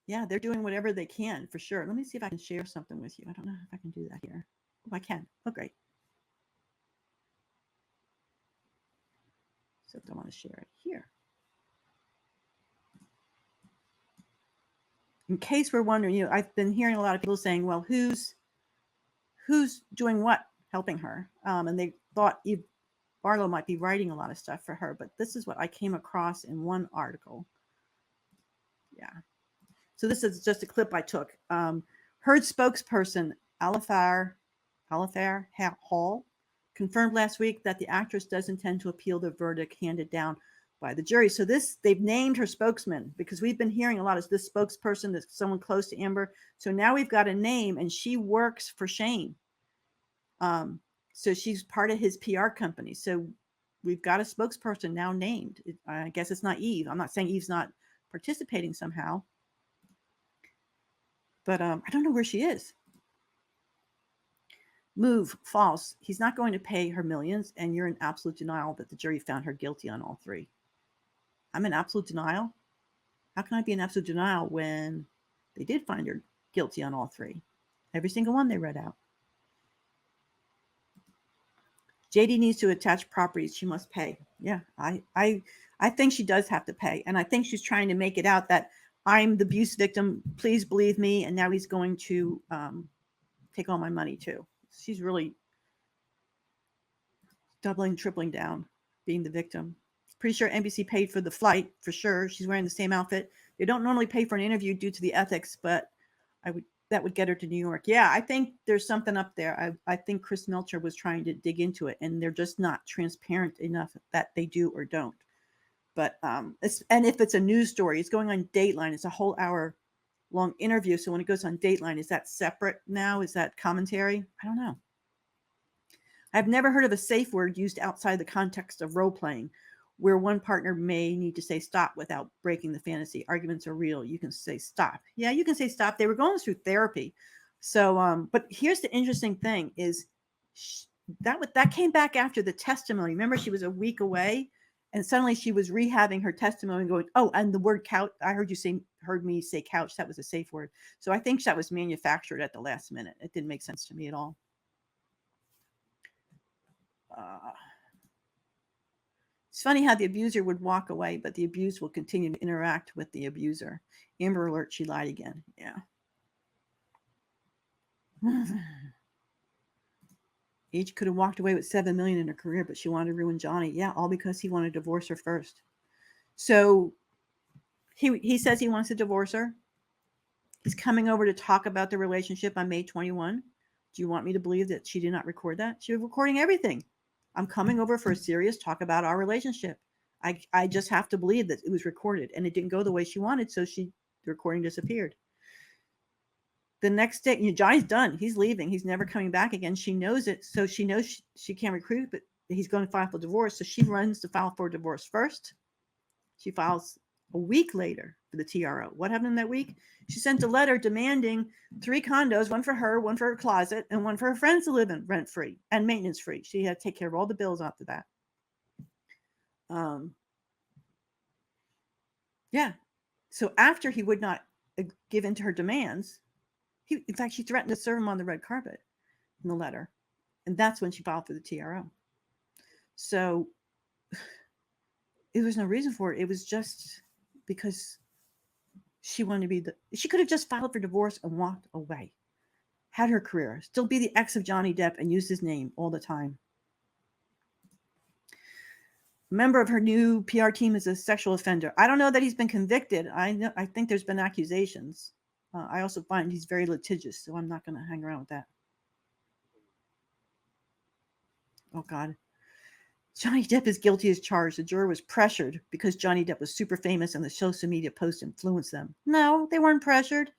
Yeah, they're doing whatever they can for sure. Let me see if I can share something with you. I don't know if I can do that here. Oh, I can. Oh, great. So I want to share it here. In case we're wondering, I've been hearing a lot of people saying, well, who's doing what, helping her? And they thought Eve Barlow might be writing a lot of stuff for her, but this is what I came across in one article. Yeah. So this is just a clip I took. Heard spokesperson Alifar Hall confirmed last week that the actress does intend to appeal the verdict handed down by the jury. So they've named her spokesman, because we've been hearing a lot of this spokesperson, that's someone close to Amber. So now we've got a name, and she works for Shane. So she's part of his PR company. So we've got a spokesperson now named. I guess it's not Eve. I'm not saying Eve's not participating somehow, but I don't know where she is. Move, false. He's not going to pay her millions, and you're in absolute denial that the jury found her guilty on all three. I'm in absolute denial? How can I be in absolute denial when they did find her guilty on all three? Every single one they read out. JD needs to attach properties. She must pay. Yeah, I think she does have to pay. And I think she's trying to make it out that I'm the abuse victim. Please believe me. And now he's going to take all my money too. She's really doubling, tripling down, being the victim. Pretty sure NBC paid for the flight for sure. She's wearing the same outfit. They don't normally pay for an interview due to the ethics, but that would get her to New York. Yeah, I think there's something up there. I think Chris Melcher was trying to dig into it, and they're just not transparent enough that they do or don't. But and if it's a news story, it's going on Dateline. It's a whole hour long interview. So when it goes on Dateline, is that separate now? Is that commentary? I don't know. I've never heard of a safe word used outside the context of role playing, where one partner may need to say stop without breaking the fantasy. Arguments are real. You can say stop. Yeah, you can say stop. They were going through therapy. So, but here's the interesting thing is that came back after the testimony. Remember, she was a week away, and suddenly she was rehabbing her testimony and going, oh, and the word couch, I heard me say couch. That was a safe word. So I think that was manufactured at the last minute. It didn't make sense to me at all. It's funny how the abuser would walk away, but the abused will continue to interact with the abuser. Amber Alert, she lied again. Yeah. Age could have walked away with $7 million in her career, but she wanted to ruin Johnny. Yeah, all because he wanted to divorce her first. So he says he wants to divorce her. He's coming over to talk about the relationship on May 21. Do you want me to believe that she did not record that? She was recording everything. I'm coming over for a serious talk about our relationship. I just have to believe that it was recorded, and it didn't go the way she wanted, so the recording disappeared. The next day, Johnny's done. He's leaving. He's never coming back again. She knows it, so she knows she can't recruit, but he's going to file for divorce. So she runs to file for divorce first. She files a week later for the TRO. What happened in that week? She sent a letter demanding 3 condos, one for her, one for her closet, and one for her friends to live in rent-free and maintenance-free. She had to take care of all the bills after that. Yeah. So after he would not give in to her demands, in fact, she threatened to serve him on the red carpet in the letter. And that's when she filed for the TRO. So there was no reason for it. It was just because she wanted to she could have just filed for divorce and walked away. Had her career, still be the ex of Johnny Depp and use his name all the time. A member of her new PR team is a sexual offender. I don't know that he's been convicted. I think there's been accusations. I also find he's very litigious, so I'm not going to hang around with that. Oh, God. Johnny Depp is guilty as charged. The juror was pressured because Johnny Depp was super famous and the social media posts influenced them. No, they weren't pressured.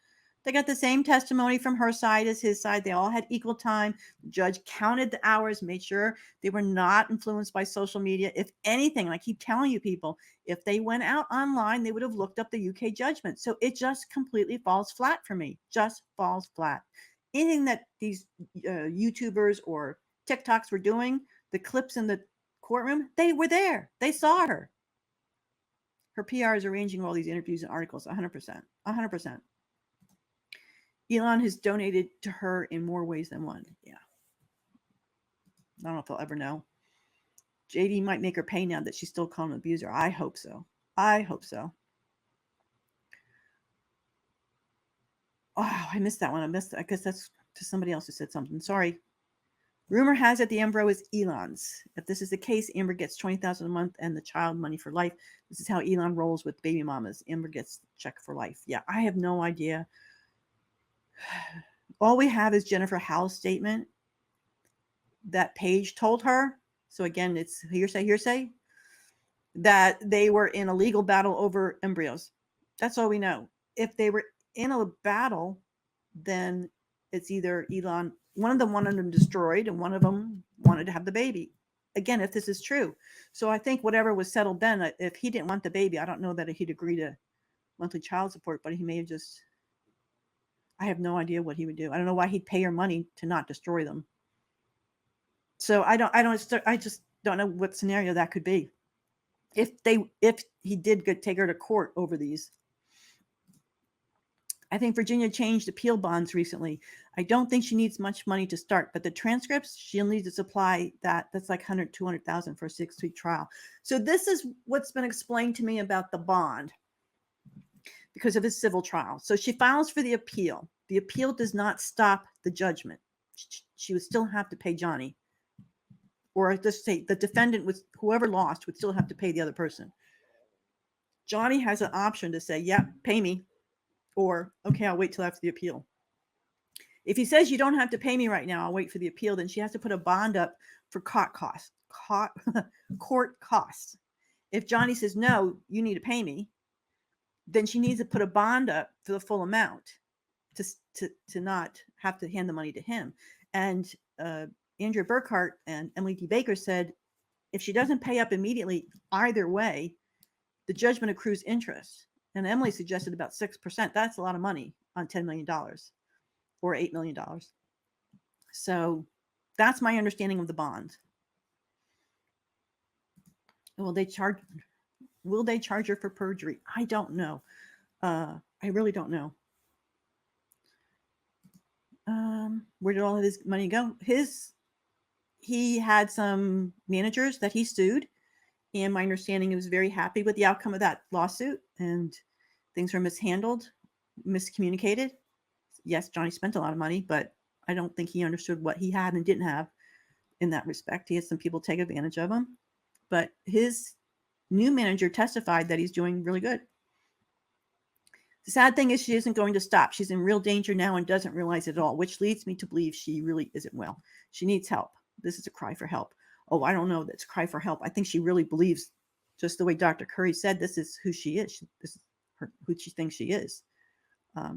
They got the same testimony from her side as his side. They all had equal time. The judge counted the hours, made sure they were not influenced by social media. If anything, and I keep telling you people, if they went out online, they would have looked up the UK judgment. So it just completely falls flat for me. Just falls flat. Anything that these YouTubers or TikToks were doing, the clips in the courtroom, they were there. They saw her. Her PR is arranging all these interviews and articles. 100%. 100%. Elon has donated to her in more ways than one. Yeah. I don't know if I'll ever know. JD might make her pay now that she's still calling an abuser. I hope so. I hope so. Oh, I missed that one. I guess that's to somebody else who said something. Sorry. Rumor has it the Embro is Elon's. If this is the case, Amber gets $20,000 a month and the child money for life. This is how Elon rolls with baby mamas. Amber gets check for life. Yeah, I have no idea. All we have is Jennifer Howell's statement that Paige told her. So again, it's hearsay, that they were in a legal battle over embryos. That's all we know. If they were in a battle, then it's either Elon, one of them wanted them destroyed and one of them wanted to have the baby. Again, if this is true. So I think whatever was settled then, if he didn't want the baby, I don't know that he'd agree to monthly child support, but he may have just, I have no idea what he would do. I don't know why he'd pay her money to not destroy them. So I just don't know what scenario that could be. If he did take her to court over these. I think Virginia changed appeal bonds recently. I don't think she needs much money to start, but the transcripts, she'll need to supply that's like 100, 200,000 for a 6-week trial. So this is what's been explained to me about the bond because of his civil trial. So she files for the appeal. The appeal does not stop the judgment. She would still have to pay Johnny. Or just say the defendant whoever lost would still have to pay the other person. Johnny has an option to say, yeah, pay me. Or, okay, I'll wait till after the appeal. If he says you don't have to pay me right now, I'll wait for the appeal, then she has to put a bond up for court costs. If Johnny says, no, you need to pay me, then she needs to put a bond up for the full amount to not have to hand the money to him. And Andrea Burkhart and Emily D. Baker said, if she doesn't pay up immediately, either way, the judgment accrues interest. And Emily suggested about 6%. That's a lot of money on $10 million or $8 million. So that's my understanding of the bond. Will they charge her for perjury? I don't know. I really don't know. Where did all of his money go? He had some managers that he sued. And my understanding, he was very happy with the outcome of that lawsuit, and things were mishandled, miscommunicated. Yes, Johnny spent a lot of money, but I don't think he understood what he had and didn't have in that respect. He had some people take advantage of him, but his new manager testified that he's doing really good. The sad thing is she isn't going to stop. She's in real danger now and doesn't realize it at all, which leads me to believe she really isn't well. She needs help. This is a cry for help. Oh, I don't know. That's a cry for help. I think she really believes, just the way Dr. Curry said, this is who she is. This is who she thinks she is.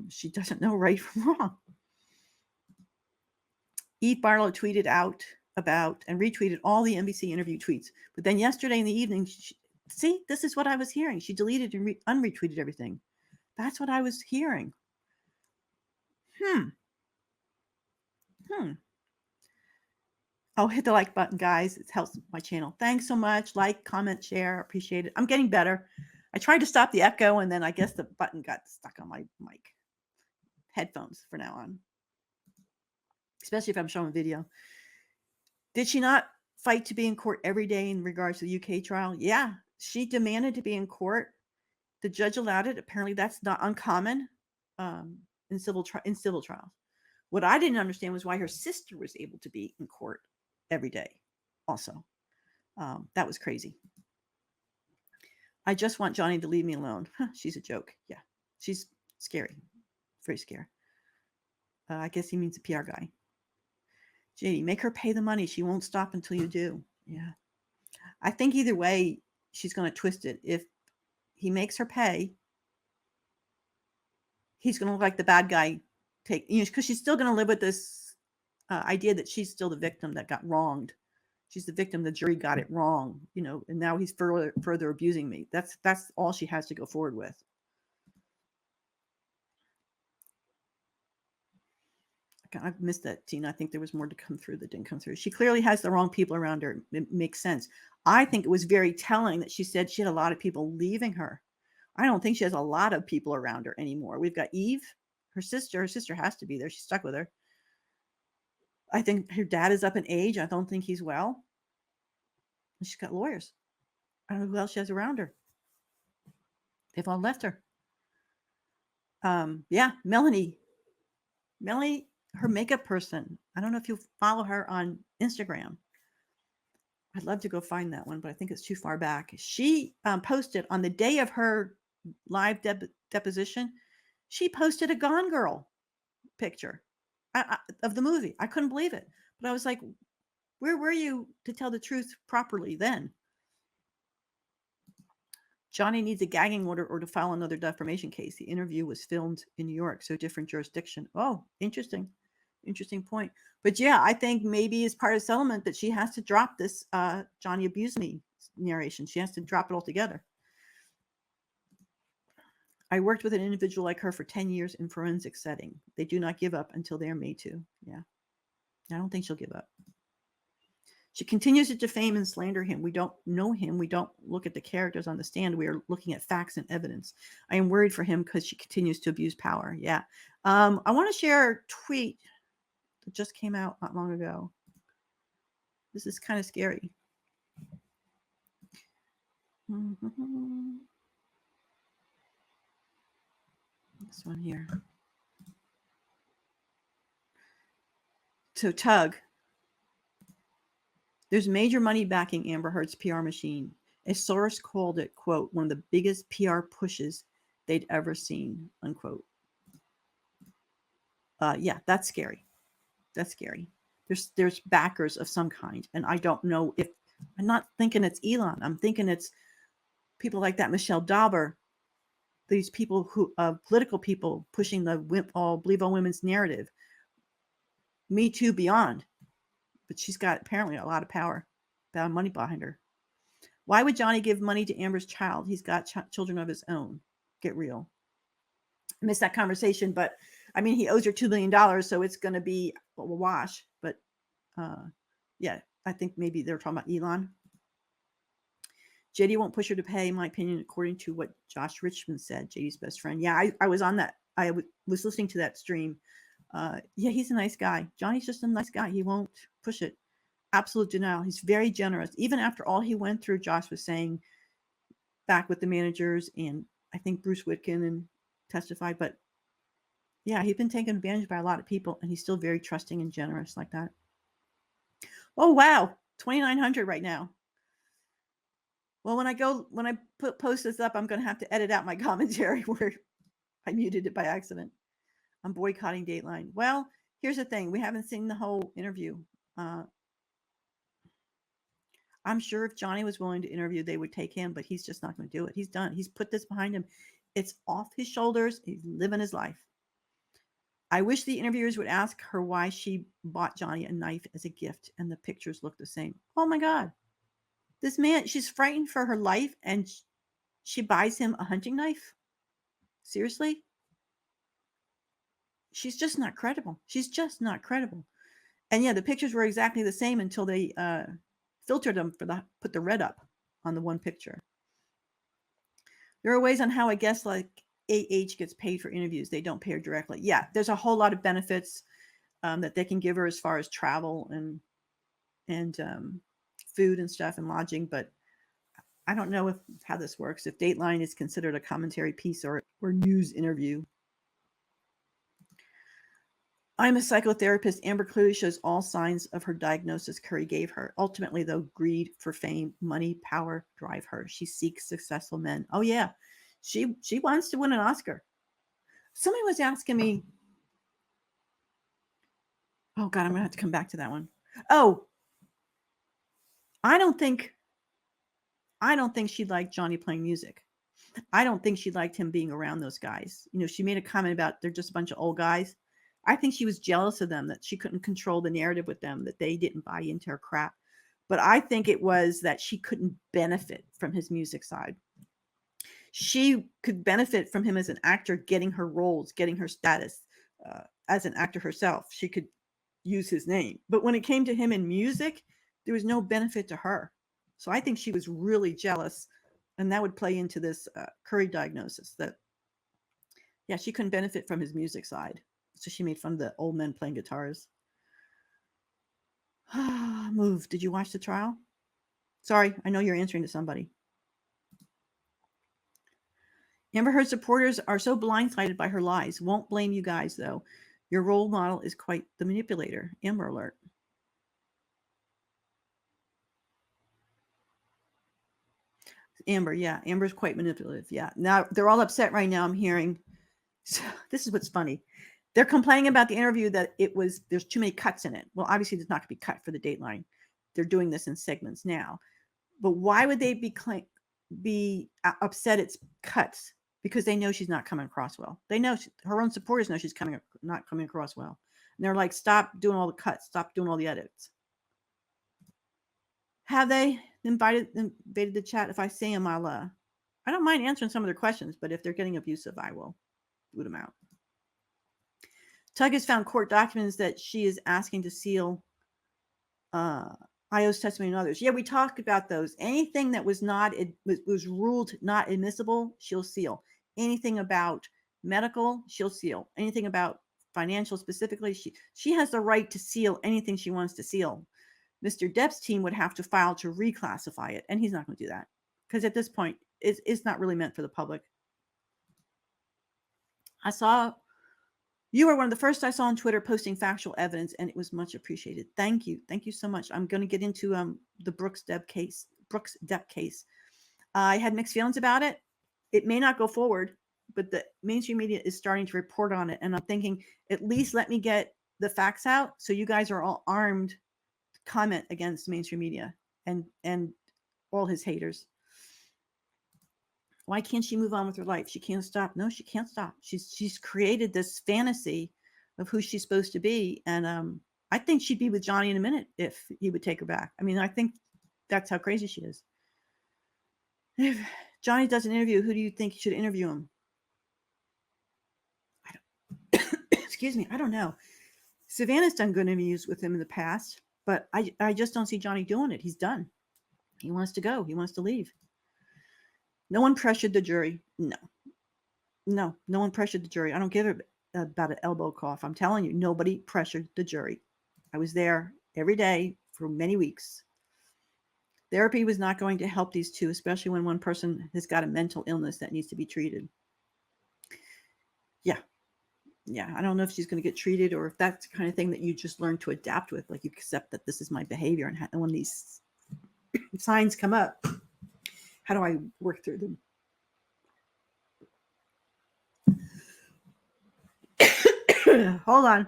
She doesn't know right from wrong. Eve Barlow tweeted out about and retweeted all the NBC interview tweets. But then yesterday in the evening, see, this is what I was hearing. She deleted and unretweeted everything. That's what I was hearing. Oh, hit the like button, guys. It helps my channel. Thanks so much. Like, comment, share. Appreciate it. I'm getting better. I tried to stop the echo, and then I guess the button got stuck on my mic. Headphones for now on. Especially if I'm showing video. Did she not fight to be in court every day in regards to the UK trial? Yeah, she demanded to be in court. The judge allowed it. Apparently, that's not uncommon in civil trials. What I didn't understand was why her sister was able to be in court every day. Also, that was crazy. I just want Johnny to leave me alone. She's a joke. Yeah, she's scary. Very scary. I guess he means a PR guy. JD, make her pay the money. She won't stop until you do. Yeah. I think either way, she's going to twist it. If he makes her pay, he's going to look like the bad guy. Because she's still going to live with this idea that she's still the victim that got wronged. She's the victim. The jury got it wrong, and now he's further abusing me. That's all she has to go forward with. I missed that, Tina. I think there was more to come through that didn't come through. She clearly has the wrong people around her. It makes sense. I think it was very telling that she said she had a lot of people leaving her. I don't think she has a lot of people around her anymore. We've got Eve, her sister. Her sister has to be there. She's stuck with her. I think her dad is up in age. I don't think he's well. And she's got lawyers. I don't know who else she has around her. They've all left her. Yeah, Melanie, her makeup person. I don't know if you follow her on Instagram. I'd love to go find that one, but I think it's too far back. She posted on the day of her live deposition. She posted a Gone Girl picture of the movie. I couldn't believe it, but I was like, where were you to tell the truth properly then? Johnny needs a gagging order or to file another defamation case. The interview was filmed in New York, so different jurisdiction. Oh, interesting point. But yeah, I think maybe as part of settlement that she has to drop this Johnny abused me narration. She has to drop it altogether. I worked with an individual like her for 10 years in forensic setting. They do not give up until they are made to. Yeah, I don't think she'll give up. She continues to defame and slander him. We don't know him. We don't look at the characters on the stand. We are looking at facts and evidence. I am worried for him because she continues to abuse power. Yeah. I want to share a tweet that just came out not long ago. This is kind of scary. This one here. So Tug. There's major money backing Amber Heard's PR machine. A source called it, quote, one of the biggest PR pushes they'd ever seen, unquote. Yeah, that's scary. That's scary. There's backers of some kind. And I don't know if, I'm not thinking it's Elon. I'm thinking it's people like that, Michelle Dauber, these people who, political people pushing the believe all women's narrative. Me Too beyond. But she's got apparently a lot of power, a lot of money behind her. Why would Johnny give money to Amber's child? He's got children of his own. Get real. I missed that conversation, but I mean, he owes her $2 million, so it's going to be a wash. But yeah, I think maybe they're talking about Elon. JD won't push her to pay, in my opinion, according to what Josh Richmond said, JD's best friend. Yeah, I was on that. I was listening to that stream. Yeah, he's a nice guy. Johnny's just a nice guy. He won't push it. Absolute denial. He's very generous. Even after all he went through, Josh was saying back with the managers, and I think Bruce Witkin and testified. But yeah, he's been taken advantage by a lot of people, and he's still very trusting and generous like that. Oh, wow. 2,900 right now. Well, when I post this up, I'm going to have to edit out my commentary where I muted it by accident. I'm boycotting Dateline. Well, here's the thing. We haven't seen the whole interview. I'm sure if Johnny was willing to interview, they would take him, but he's just not going to do it. He's done. He's put this behind him. It's off his shoulders. He's living his life. I wish the interviewers would ask her why she bought Johnny a knife as a gift, and the pictures look the same. Oh my God. This man, she's frightened for her life, and she buys him a hunting knife? Seriously? She's just not credible. She's just not credible. And yeah, the pictures were exactly the same until they filtered them put the red up on the one picture. There are ways on how a guest like AH gets paid for interviews. They don't pay her directly. Yeah, there's a whole lot of benefits that they can give her as far as travel and food and stuff and lodging, but I don't know how this works. If Dateline is considered a commentary piece or news interview. I'm a psychotherapist. Amber clearly shows all signs of her diagnosis Curry gave her. Ultimately, though, greed for fame, money, power drive her. She seeks successful men. Oh, yeah. She wants to win an Oscar. Somebody was asking me. Oh, God, I'm going to have to come back to that one. Oh, I don't think I don't think she liked Johnny playing music. I don't think she liked him being around those guys. You know, she made a comment about they're just a bunch of old guys. I think she was jealous of them, that she couldn't control the narrative with them, that they didn't buy into her crap. But I think it was that she couldn't benefit from his music side. She could benefit from him as an actor, getting her roles, getting her status as an actor herself. She could use his name. But when it came to him in music, there was no benefit to her. So I think she was really jealous. And that would play into this Curry diagnosis that, yeah, she couldn't benefit from his music side. So she made fun of the old men playing guitars. Move. Did you watch the trial? Sorry, I know you're answering to somebody. Amber Heard supporters are so blindsided by her lies. Won't blame you guys, though. Your role model is quite the manipulator. Amber alert. Amber, yeah. Amber's quite manipulative, yeah. Now, they're all upset right now, I'm hearing. So, this is what's funny. They're complaining about the interview that there's too many cuts in it. Well, obviously, there's not going to be cut for the Dateline. They're doing this in segments now. But why would they be upset it's cuts? Because they know she's not coming across well. They know her own supporters know she's not coming across well. And they're like, stop doing all the cuts. Stop doing all the edits. Have they invaded the chat? If I see them, I don't mind answering some of their questions, but if they're getting abusive, I will boot them out. Tug has found court documents that she is asking to seal IO's testimony and others. Yeah, we talked about those. Anything that was ruled not admissible, she'll seal. Anything about medical, she'll seal. Anything about financial specifically, she has the right to seal anything she wants to seal. Mr. Depp's team would have to file to reclassify it, and he's not going to do that because at this point, it's not really meant for the public. You were one of the first I saw on Twitter posting factual evidence, and it was much appreciated. Thank you. Thank you so much. I'm going to get into the Brooks Depp case. I had mixed feelings about it. It may not go forward, but the mainstream media is starting to report on it. And I'm thinking, at least let me get the facts out so you guys are all armed to comment against mainstream media and all his haters. Why can't she move on with her life? She can't stop. No, she can't stop. She's created this fantasy of who she's supposed to be. And I think she'd be with Johnny in a minute if he would take her back. I mean, I think that's how crazy she is. If Johnny does an interview, who do you think should interview him? Excuse me. I don't know. Savanna's done good interviews with him in the past, but I just don't see Johnny doing it. He's done. He wants to go. He wants to leave. No one pressured the jury. No one pressured the jury. I don't give about an elbow cough. I'm telling you, nobody pressured the jury. I was there every day for many weeks. Therapy was not going to help these two, especially when one person has got a mental illness that needs to be treated. Yeah. I don't know if she's going to get treated or if that's the kind of thing that you just learn to adapt with. Like you accept that this is my behavior. And when these signs come up, how do I work through them? Hold on.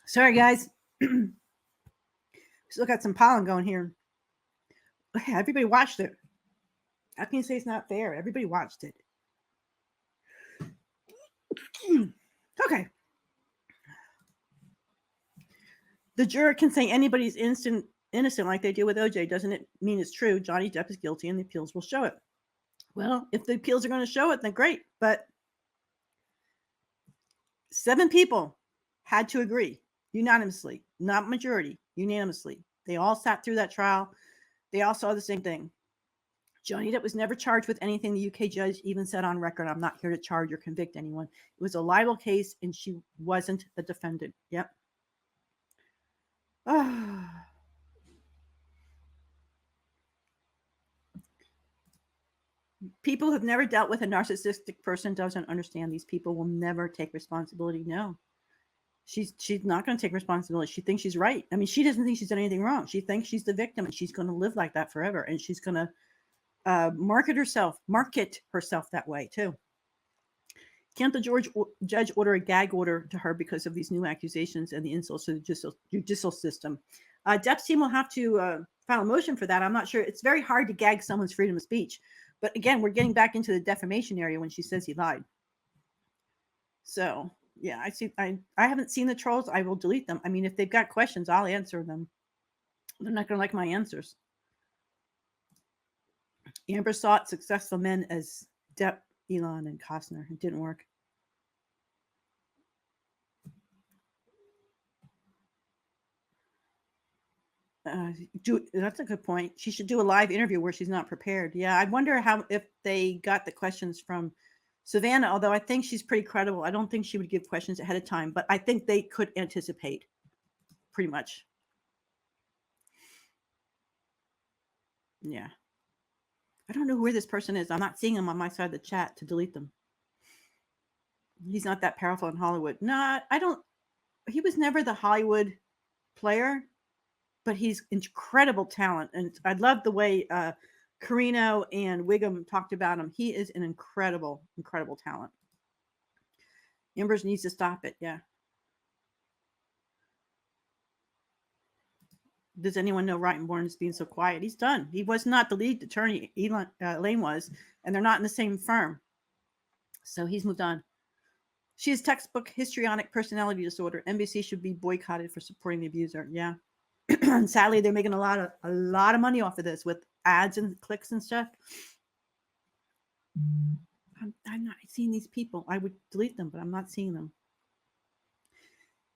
Sorry, guys. Still got some pollen going here. Everybody watched it. How can you say it's not fair? Everybody watched it. Okay. The juror can say anybody's innocent like they do with OJ. Doesn't it mean it's true? Johnny Depp is guilty and the appeals will show it. Well, if the appeals are going to show it, then great. But 7 people had to agree unanimously, not majority, unanimously. They all sat through that trial. They all saw the same thing. Johnny Depp was never charged with anything. The UK judge even said on record, I'm not here to charge or convict anyone. It was a libel case and she wasn't a defendant. Yep. People who've never dealt with a narcissistic person doesn't understand. These people will never take responsibility. No. She's not going to take responsibility. She thinks she's right. I mean, she doesn't think she's done anything wrong. She thinks she's the victim and she's going to live like that forever. And she's going to market herself that way too. Can't the judge order a gag order to her because of these new accusations and the insults to the judicial system? Depp's team will have to file a motion for that. I'm not sure. It's very hard to gag someone's freedom of speech. But again, we're getting back into the defamation area when she says he lied. So, yeah, I haven't seen the trolls. I will delete them. I mean, if they've got questions, I'll answer them. They're not going to like my answers. Amber sought successful men as Depp, Elon, and Costner. It didn't work. That's a good point. She should do a live interview where she's not prepared. Yeah, I wonder if they got the questions from Savanna, although I think she's pretty credible. I don't think she would give questions ahead of time, but I think they could anticipate pretty much. Yeah. I don't know where this person is. I'm not seeing him on my side of the chat to delete them. He's not that powerful in Hollywood. No, he was never the Hollywood player, but he's incredible talent. And I love the way Carino and Wiggum talked about him. He is an incredible, incredible talent. Embers needs to stop it. Yeah. Does anyone know Rottenborn is being so quiet? He's done. He was not the lead attorney. Elaine was, and they're not in the same firm. So he's moved on. She has textbook histrionic personality disorder. NBC should be boycotted for supporting the abuser. Yeah. And sadly, they're making a lot of money off of this with ads and clicks and stuff. I'm not seeing these people. I would delete them, but I'm not seeing them.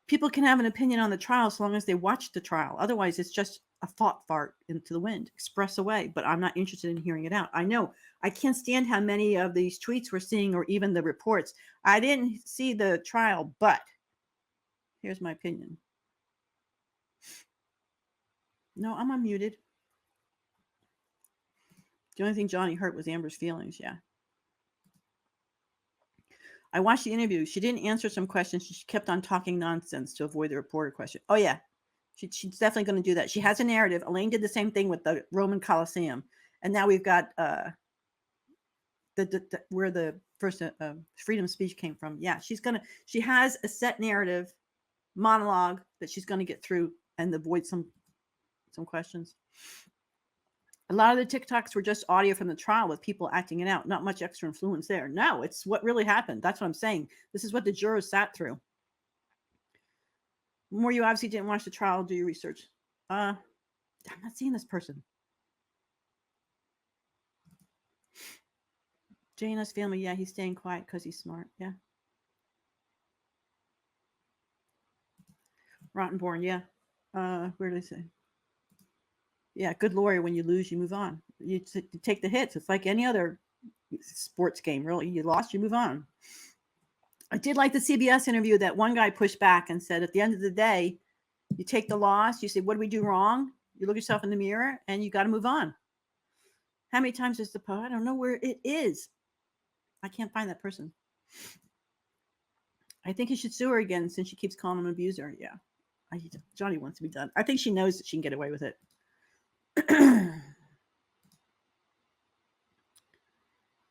People can have an opinion on the trial so long as they watch the trial. Otherwise, it's just a thought fart into the wind. Express away, but I'm not interested in hearing it out. I know. I can't stand how many of these tweets we're seeing or even the reports. I didn't see the trial, but here's my opinion. No, I'm unmuted. The only thing Johnny hurt was Amber's feelings. Yeah. I watched the interview. She didn't answer some questions. She kept on talking nonsense to avoid the reporter question. Oh, yeah. She's definitely going to do that. She has a narrative. Elaine did the same thing with the Roman Colosseum. And now we've got where the first freedom of speech came from. Yeah, she has a set narrative monologue that she's going to get through and avoid some questions. A lot of the TikToks were just audio from the trial with people acting it out. Not much extra influence there. No, it's what really happened. That's what I'm saying. This is what the jurors sat through. More, you obviously didn't watch the trial. Do your research. I'm not seeing this person. Jana's family. Yeah, he's staying quiet because he's smart. Yeah. Rottenborn. Yeah. Where did I say? Yeah, good lawyer. When you lose, you move on. You take the hits. It's like any other sports game, really. You lost, you move on. I did like the CBS interview that one guy pushed back and said, at the end of the day, you take the loss. You say, what did we do wrong? You look yourself in the mirror and you got to move on. How many times is the post? I don't know where it is. I can't find that person. I think you should sue her again since she keeps calling him an abuser. Yeah. Johnny wants to be done. I think she knows that she can get away with it.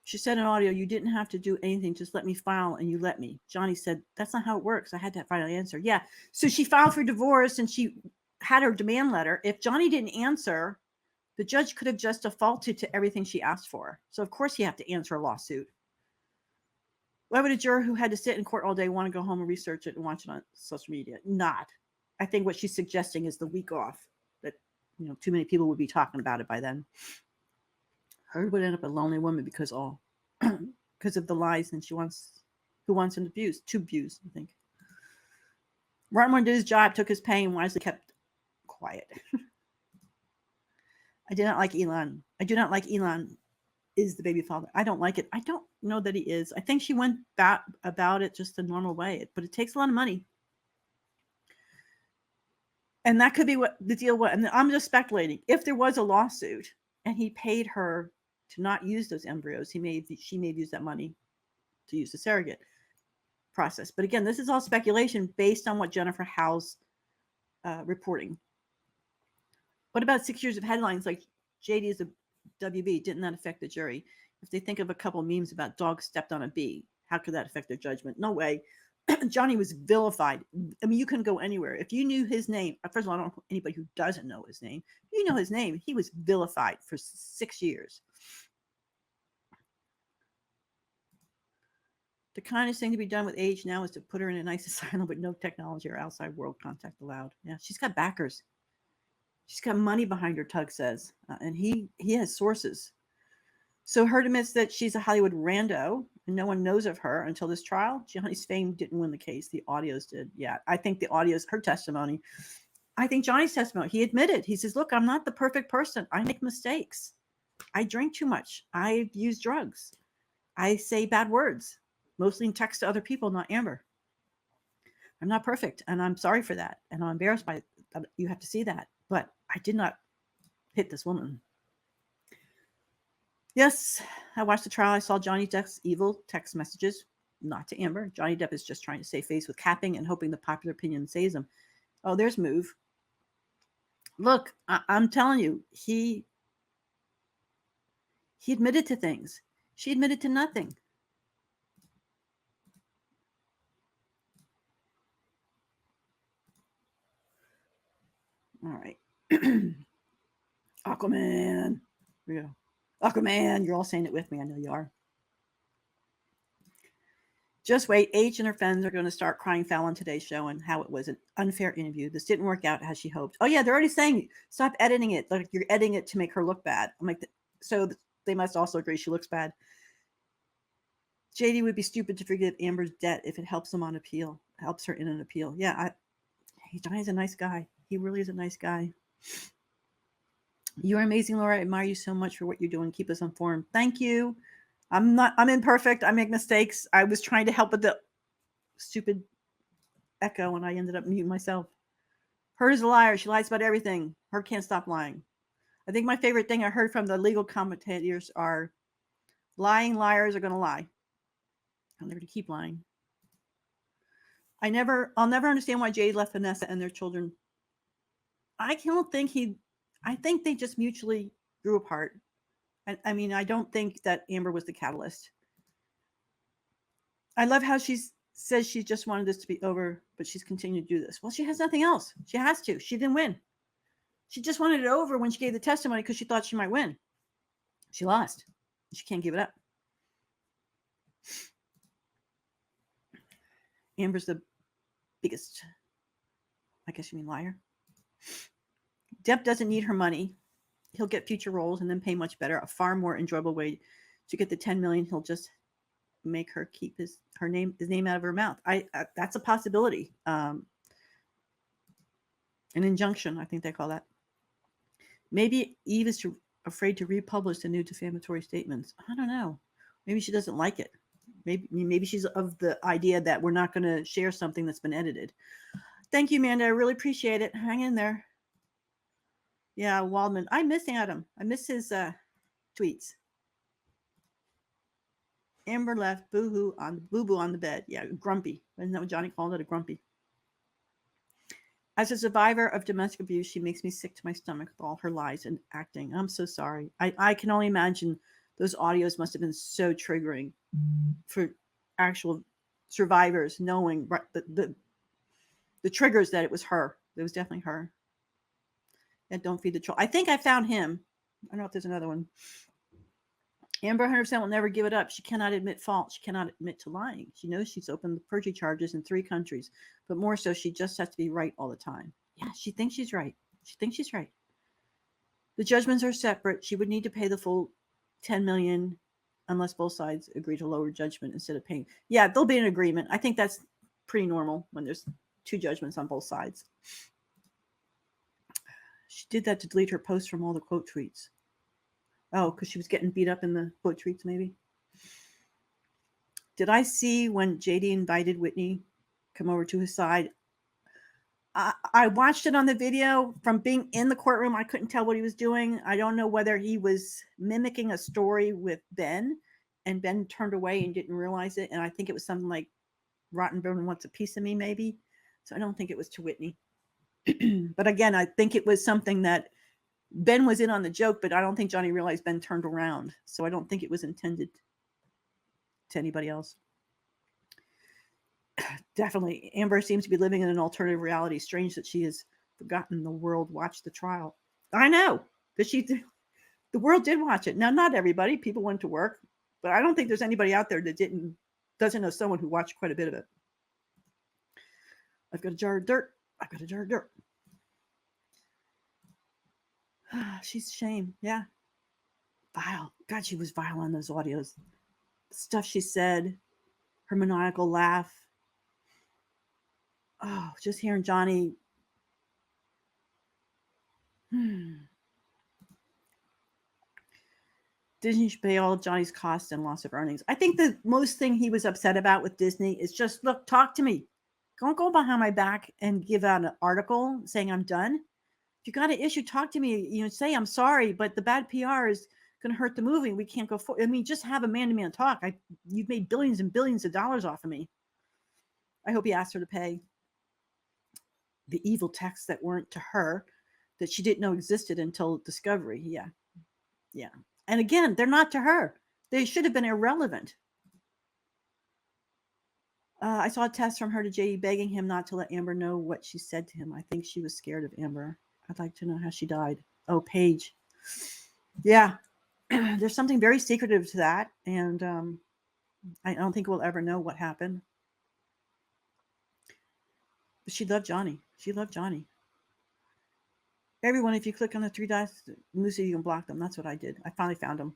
She said in audio, you didn't have to do anything. Just let me file and you let me. Johnny said, that's not how it works. I had to finally answer. Yeah. So she filed for divorce and she had her demand letter. If Johnny didn't answer, the judge could have just defaulted to everything she asked for. So of course you have to answer a lawsuit. Why would a juror who had to sit in court all day want to go home and research it and watch it on social media? Not. I think what she's suggesting is the week off. That, too many people would be talking about it by then. Her would end up a lonely woman because of the lies, and who wants him to abuse, I think. Rottenborn did his job, took his pay, and wisely kept quiet. I do not like Elon. Elon is the baby father. I don't like it. I don't know that he is. I think she went about it just the normal way, but it takes a lot of money. And that could be what the deal was. And I'm just speculating. If there was a lawsuit and he paid her to not use those embryos, she may have used that money to use the surrogate process. But again, this is all speculation based on what Jennifer Howe's reporting. What about 6 years of headlines like JD is WB, didn't that affect the jury? If they think of a couple memes about dogs stepped on a bee, how could that affect their judgment? No way. Johnny was vilified. I mean, you couldn't go anywhere. If you knew his name, first of all, I don't know anybody who doesn't know his name. If you know his name, he was vilified for 6 years. The kindest thing to be done with age now is to put her in a nice asylum with no technology or outside world contact allowed. Yeah, she's got backers. She's got money behind her, Tug says. And he has sources. So Heard admits that she's a Hollywood rando and no one knows of her until this trial. Johnny's fame didn't win the case. The audios did. Yeah, I think the audios, her testimony. I think Johnny's testimony, he admitted. He says, look, I'm not the perfect person. I make mistakes. I drink too much. I use drugs. I say bad words, mostly in text to other people, not Amber. I'm not perfect, and I'm sorry for that. And I'm embarrassed by it. You have to see that. But I did not hit this woman. Yes, I watched the trial. I saw Johnny Depp's evil text messages, not to Amber. Johnny Depp is just trying to save face with capping and hoping the popular opinion saves him. Oh, there's Move. Look, I'm telling you, he admitted to things. She admitted to nothing. All right. Aquaman. Here we go. Aquaman, you're all saying it with me. I know you are. Just wait. H and her friends are going to start crying foul on today's show and how it was an unfair interview. This didn't work out as she hoped. Oh, yeah, they're already saying, stop editing it. Like you're editing it to make her look bad. I'm like, so they must also agree she looks bad. JD would be stupid to forgive Amber's debt if it helps him on appeal, helps her in an appeal. Yeah, Johnny's a nice guy. He really is a nice guy. You're amazing, Laura. I admire you so much for what you're doing. Keep us informed. Thank you. I'm imperfect. I make mistakes. I was trying to help with the stupid echo and I ended up muting myself. Her is a liar. She lies about everything. Her can't stop lying. I think my favorite thing I heard from the legal commentators are lying liars are going to lie. And they're going to keep lying. I'll never understand why Jade left Vanessa and their children. I think they just mutually grew apart. I mean, I don't think that Amber was the catalyst. I love how she says she just wanted this to be over, but she's continued to do this. Well, she has nothing else. She has to. She didn't win. She just wanted it over when she gave the testimony because she thought she might win. She lost. She can't give it up. Amber's the biggest, I guess you mean liar. Depp doesn't need her money. He'll get future roles and then pay much better. A far more enjoyable way to get the $10 million. He'll just make her keep his name out of her mouth. That's a possibility. An injunction, I think they call that. Maybe Eve is afraid to republish the new defamatory statements. I don't know. Maybe she doesn't like it. Maybe she's of the idea that we're not going to share something that's been edited. Thank you, Amanda. I really appreciate it. Hang in there. Yeah, Waldman. I miss Adam. I miss his tweets. Amber left boo-hoo boo-boo on the bed. Yeah, grumpy. Isn't that what Johnny called it? A grumpy. As a survivor of domestic abuse, she makes me sick to my stomach with all her lies and acting. I'm so sorry. I can only imagine those audios must have been so triggering for actual survivors, knowing the triggers that it was her. It was definitely her. And don't feed the troll. I think I found him. I don't know if there's another one. Amber 100% will never give it up. She cannot admit fault. She cannot admit to lying. She knows she's opened the perjury charges in 3 countries, but more so, she just has to be right all the time. Yeah, she thinks she's right. She thinks she's right. The judgments are separate. She would need to pay the full $10 million unless both sides agree to lower judgment instead of paying. Yeah, there'll be an agreement. I think that's pretty normal when there's 2 judgments on both sides. She did that to delete her posts from all the quote tweets. Oh, because she was getting beat up in the quote tweets, maybe. Did I see when JD invited Whitney come over to his side? I watched it on the video from being in the courtroom. I couldn't tell what he was doing. I don't know whether he was mimicking a story with Ben and Ben turned away and didn't realize it. And I think it was something like Rottenberg wants a piece of me, maybe. So I don't think it was to Whitney. But again, I think it was something that Ben was in on the joke, but I don't think Johnny realized Ben turned around. So I don't think it was intended to anybody else. Definitely. Amber seems to be living in an alternative reality. Strange that she has forgotten the world watched the trial. I know, but the world did watch it. Now, not everybody. People went to work, but I don't think there's anybody out there that doesn't know someone who watched quite a bit of it. I've got a jar of dirt. I've got a jar of dirt. She's a shame. Yeah. Vile. God, she was vile on those audios. The stuff she said, her maniacal laugh. Oh, just hearing Johnny. Disney should pay all of Johnny's costs and loss of earnings. I think the most thing he was upset about with Disney is just, look, talk to me. Don't go behind my back and give out an article saying I'm done. If you got an issue, talk to me. Say I'm sorry, but the bad PR is going to hurt the movie. We can't go forward. I mean, just have a man-to-man talk. You've made billions and billions of dollars off of me. I hope he asked her to pay the evil texts that weren't to her, that she didn't know existed until discovery. Yeah. Yeah. And again, they're not to her. They should have been irrelevant. I saw a text from her to J.E. begging him not to let Amber know what she said to him. I think she was scared of Amber. I'd like to know how she died. Oh, Paige. Yeah. There's something very secretive to that. And I don't think we'll ever know what happened. But she loved Johnny. She loved Johnny. Everyone, if you click on the three dots, Lucy, you can block them. That's what I did. I finally found them.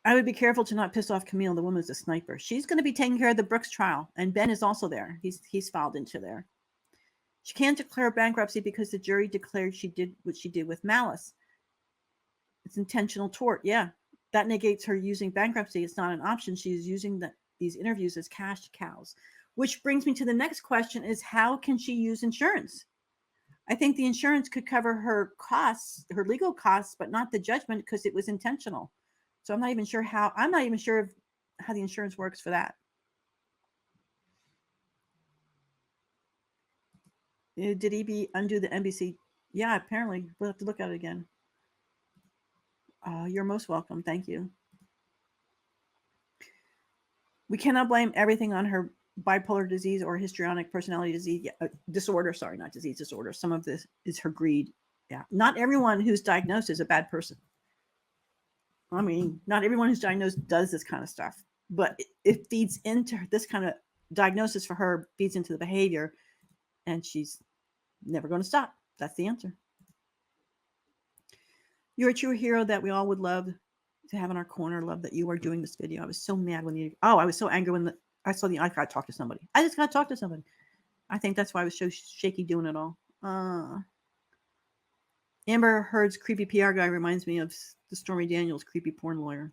I would be careful to not piss off Camille. The woman's a sniper. She's going to be taking care of the Brooks trial. And Ben is also there. He's filed into there. She can't declare bankruptcy because the jury declared she did what she did with malice. It's intentional tort. Yeah. That negates her using bankruptcy. It's not an option. She's using these interviews as cash cows. Which brings me to the next question is, how can she use insurance? I think the insurance could cover her costs, her legal costs, but not the judgment because it was intentional. So I'm not even sure how the insurance works for that. Did EB undo the NBC? Yeah, apparently. We'll have to look at it again. You're most welcome. Thank you. We cannot blame everything on her bipolar disease or histrionic personality disorder. Sorry, not disease, disorder. Some of this is her greed. Yeah. Not everyone who's diagnosed is a bad person. I mean, not everyone who's diagnosed does this kind of stuff, but it feeds into this kind of diagnosis for her, feeds into the behavior, and she's never going to stop. That's the answer. You're a true hero that we all would love to have in our corner. Love that you are doing this video. I was so mad I was so angry when I saw I got to talk to somebody. I just got to talk to somebody. I think that's why I was so shaky doing it all. Amber Heard's creepy PR guy reminds me of the Stormy Daniels creepy porn lawyer.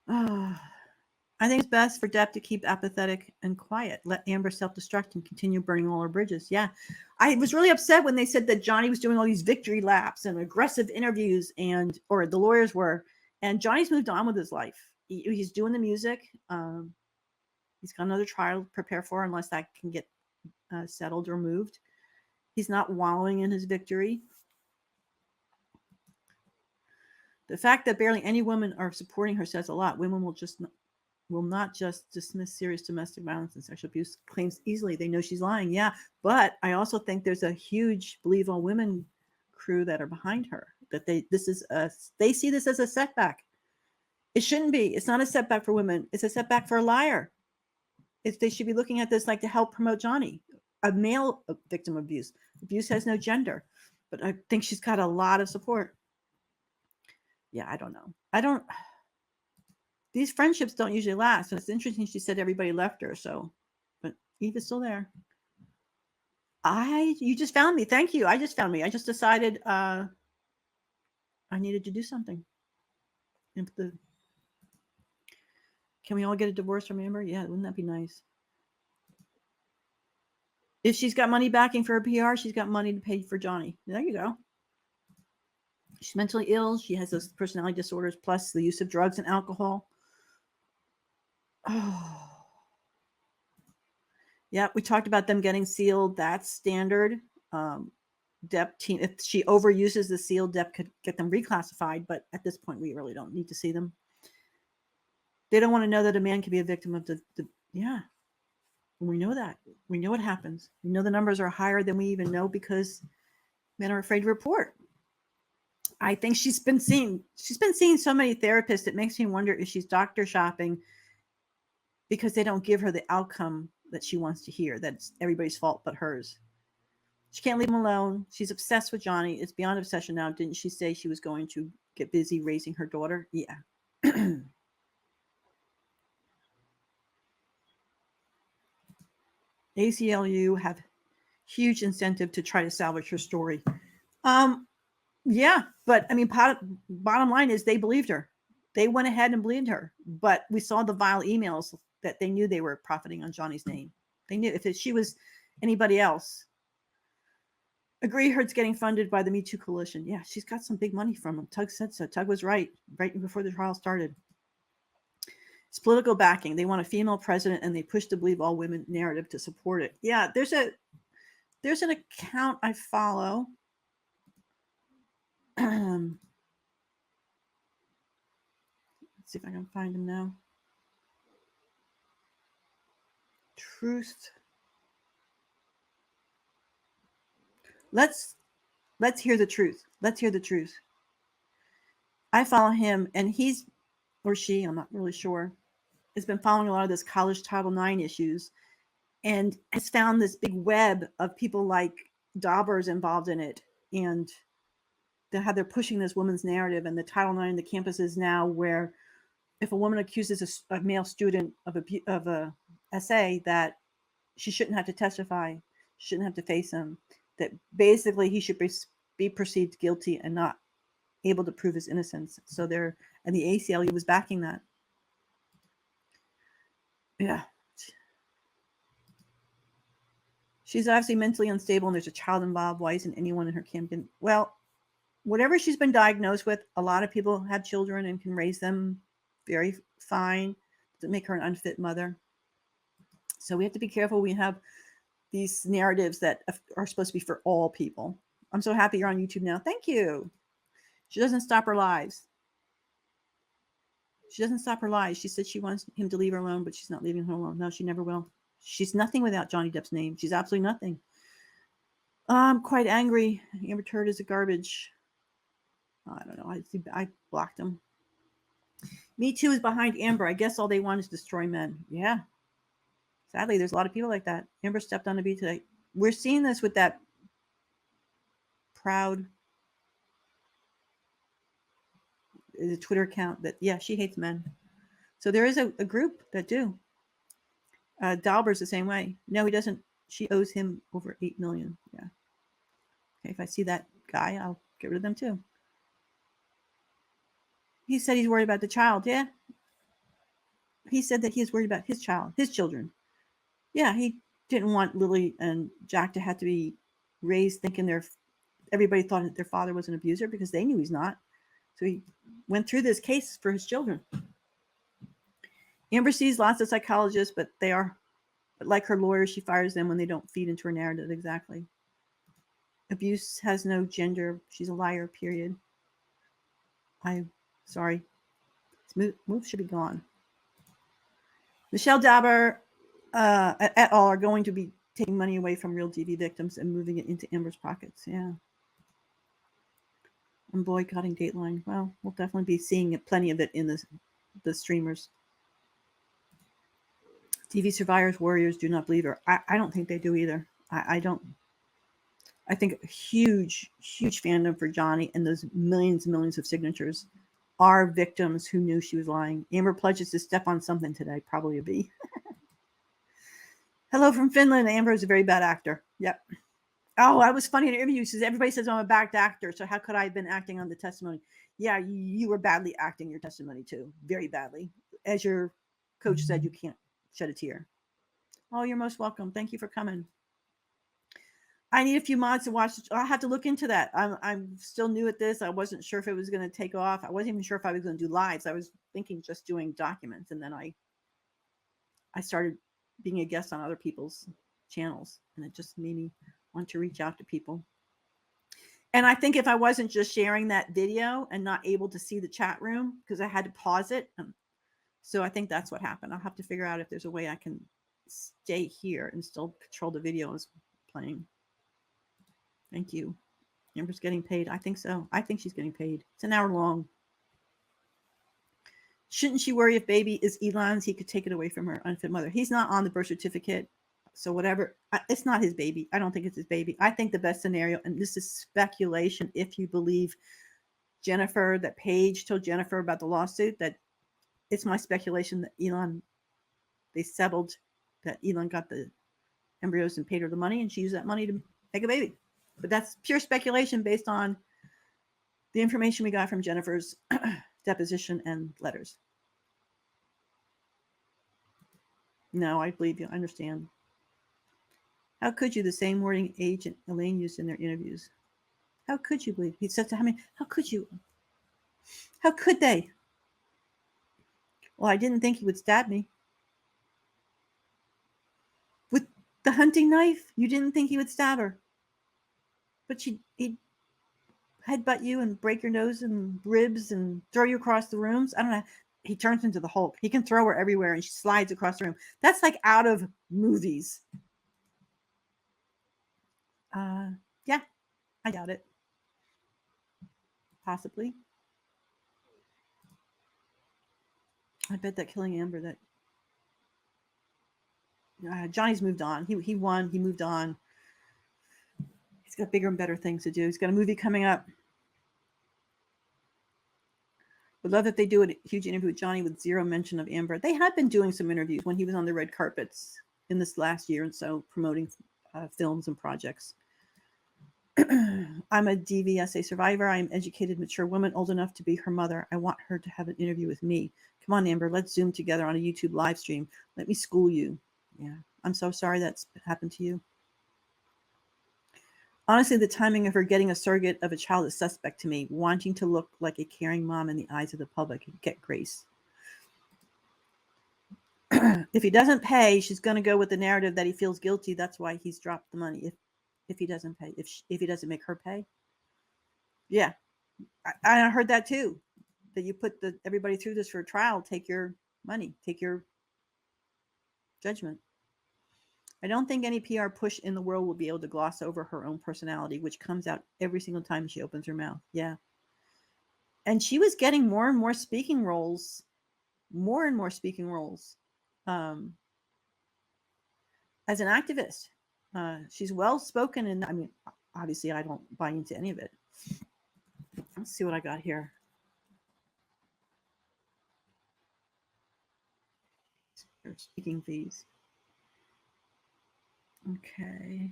I think it's best for Depp to keep apathetic and quiet. Let Amber self-destruct and continue burning all her bridges. Yeah. I was really upset when they said that Johnny was doing all these victory laps and aggressive interviews or the lawyers were, and Johnny's moved on with his life. He's doing the music. He's got another trial to prepare for unless that can get settled or moved. He's not wallowing in his victory. The fact that barely any women are supporting her says a lot. Women will not just dismiss serious domestic violence and sexual abuse claims easily. They know she's lying. Yeah. But I also think there's a huge Believe All Women crew that are behind her, that they see this as a setback. It shouldn't be. It's not a setback for women. It's a setback for a liar. They should be looking at this like to help promote Johnny, a male victim of abuse. Abuse has no gender, but I think she's got a lot of support. Yeah, I don't know. These friendships don't usually last. And it's interesting she said everybody left her. So, but Eva's still there. You just found me. Thank you. I just found me. I just decided I needed to do something. Can we all get a divorce from Amber? Yeah, wouldn't that be nice? If she's got money backing for her PR, she's got money to pay for Johnny. There you go. She's mentally ill. She has those personality disorders, plus the use of drugs and alcohol. Oh. Yeah, we talked about them getting sealed. That's standard. Depp team, if she overuses the seal, Depp could get them reclassified, but at this point, we really don't need to see them. They don't want to know that a man can be a victim of the yeah. We know that. We know what happens. We know the numbers are higher than we even know because men are afraid to report. I think she's been seeing so many therapists, it makes me wonder if she's doctor shopping because they don't give her the outcome that she wants to hear. That's everybody's fault but hers. She can't leave him alone. She's obsessed with Johnny. It's beyond obsession now. Didn't she say she was going to get busy raising her daughter? Yeah. ACLU have huge incentive to try to salvage her story. Yeah, but I mean, bottom line is they believed her. They went ahead and believed her. But we saw the vile emails that they knew they were profiting on Johnny's name. They knew if she was anybody else. Agree Heard's getting funded by the Me Too coalition. Yeah, she's got some big money from him. Tug said so. Tug was right before the trial started. It's political backing. They want a female president and they push the believe all women narrative to support it. Yeah, there's an account I follow. Let's see if I can find him now. Truth. Let's hear the truth. Let's hear the truth. I follow him, and he's, or she, I'm not really sure, has been following a lot of this college Title IX issues and has found this big web of people like Daubers involved in it, and how they're pushing this woman's narrative. And the Title IX, the campuses now, where if a woman accuses a male student of a SA, that she shouldn't have to testify, shouldn't have to face him, that basically he should be perceived guilty and not able to prove his innocence. So and the ACLU was backing that. Yeah. She's obviously mentally unstable and there's a child involved. Why isn't anyone in her camp? Well, whatever she's been diagnosed with, a lot of people have children and can raise them very fine. Doesn't make her an unfit mother. So we have to be careful. We have these narratives that are supposed to be for all people. I'm so happy you're on YouTube now. Thank you. She doesn't stop her lies. She doesn't stop her lies. She said she wants him to leave her alone, but she's not leaving her alone. No, she never will. She's nothing without Johnny Depp's name. She's absolutely nothing. I'm quite angry. Amber Heard is a garbage. I don't know. I blocked him. Me Too is behind Amber. I guess all they want is destroy men. Yeah. Sadly, there's a lot of people like that. Amber stepped on the beat today. We're seeing this with that proud Twitter account that, yeah, she hates men. So there is a group that do. Dauber's the same way. No, he doesn't. She owes him over $8 million. Yeah. Okay, if I see that guy, I'll get rid of them too. He said he's worried about the child. Yeah. He said that he's worried about his children. Yeah, he didn't want Lily and Jack to have to be raised thinking everybody thought their father was an abuser because they knew he's not. So he went through this case for his children. Amber sees lots of psychologists, but like her lawyers, she fires them when they don't feed into her narrative exactly. Abuse has no gender. She's a liar, period. Sorry. This move should be gone. Michelle Dauber et al. Are going to be taking money away from real DV victims and moving it into Amber's pockets. Yeah. I'm boycotting Dateline. Well, we'll definitely be seeing plenty of it in the streamers. DV survivors, warriors do not believe her. I don't think they do either. I don't. I think a huge, huge fandom for Johnny and those millions and millions of signatures are victims who knew she was lying. Amber pledges to step on something today, probably a B. Hello from Finland. Amber is a very bad actor. Yep. Oh, I was funny in an interview. Says everybody says I'm a bad actor, so how could I have been acting on the testimony? Yeah, you were badly acting your testimony too, very badly. As your coach said, you can't shed a tear. Oh, you're most welcome. Thank you for coming. I need a few mods to watch. I'll have to look into that. I'm still new at this. I wasn't sure if it was going to take off. I wasn't even sure if I was going to do lives. I was thinking just doing documents, and then I started being a guest on other people's channels, and it just made me want to reach out to people. And I think if I wasn't just sharing that video and not able to see the chat room because I had to pause it, so I think that's what happened. I'll have to figure out if there's a way I can stay here and still control the video as playing. Thank you. Amber's getting paid. I think so. I think she's getting paid. It's an hour long. Shouldn't she worry if baby is Elon's? He could take it away from her unfit mother. He's not on the birth certificate. So whatever. It's not his baby. I don't think it's his baby. I think the best scenario, and this is speculation, if you believe Jennifer, that Paige told Jennifer about the lawsuit, that it's my speculation that Elon, they settled, that Elon got the embryos and paid her the money, and she used that money to make a baby. But that's pure speculation based on the information we got from Jennifer's deposition and letters. No, I believe you. I understand. How could you? The same wording Agent Elaine used in their interviews. How could you believe? He said to me, how could you? How could they? Well, I didn't think he would stab me. With the hunting knife, you didn't think he would stab her. But he'd headbutt you and break your nose and ribs and throw you across the rooms. I don't know. He turns into the Hulk. He can throw her everywhere and she slides across the room. That's like out of movies. Yeah, I doubt it. Possibly. I bet that killing Amber, that Johnny's moved on. He won. He moved on. He's got bigger and better things to do. He's got a movie coming up. Would love if they do a huge interview with Johnny with zero mention of Amber. They had been doing some interviews when he was on the red carpets in this last year and so, promoting films and projects. I'm a DVSA survivor. I'm an educated, mature woman, old enough to be her mother. I want her to have an interview with me. Come on, Amber, let's Zoom together on a YouTube live stream. Let me school you. Yeah, I'm so sorry that's happened to you. Honestly, the timing of her getting a surrogate of a child is suspect to me, wanting to look like a caring mom in the eyes of the public. Get grace. If he doesn't pay, she's going to go with the narrative that he feels guilty. That's why he's dropped the money. If he doesn't pay, if he doesn't make her pay. Yeah, I heard that too, that you put everybody through this for a trial, take your money, take your judgment. I don't think any PR push in the world will be able to gloss over her own personality, which comes out every single time she opens her mouth. Yeah. And she was getting more and more speaking roles, as an activist. She's well-spoken, and I mean, obviously I don't buy into any of it. Let's see what I got here. Speaking fees. Okay.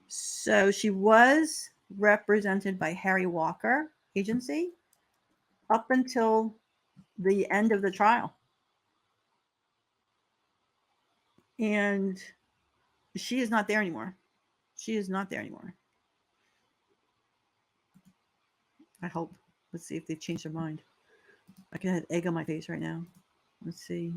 So she was represented by Harry Walker Agency up until the end of the trial. And she is not there anymore. She is not there anymore. I hope. Let's see if they've changed their mind. I can have egg on my face right now. Let's see.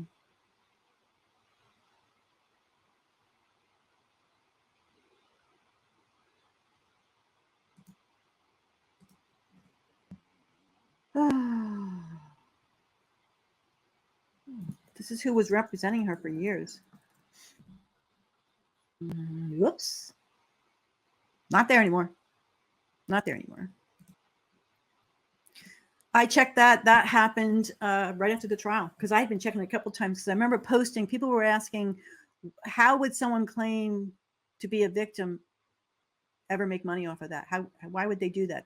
This is who was representing her for years. Whoops. Not there anymore. Not there anymore. I checked that. That happened right after the trial, because I had been checking it a couple times, because I remember posting, people were asking, how would someone claim to be a victim ever make money off of that? Why would they do that?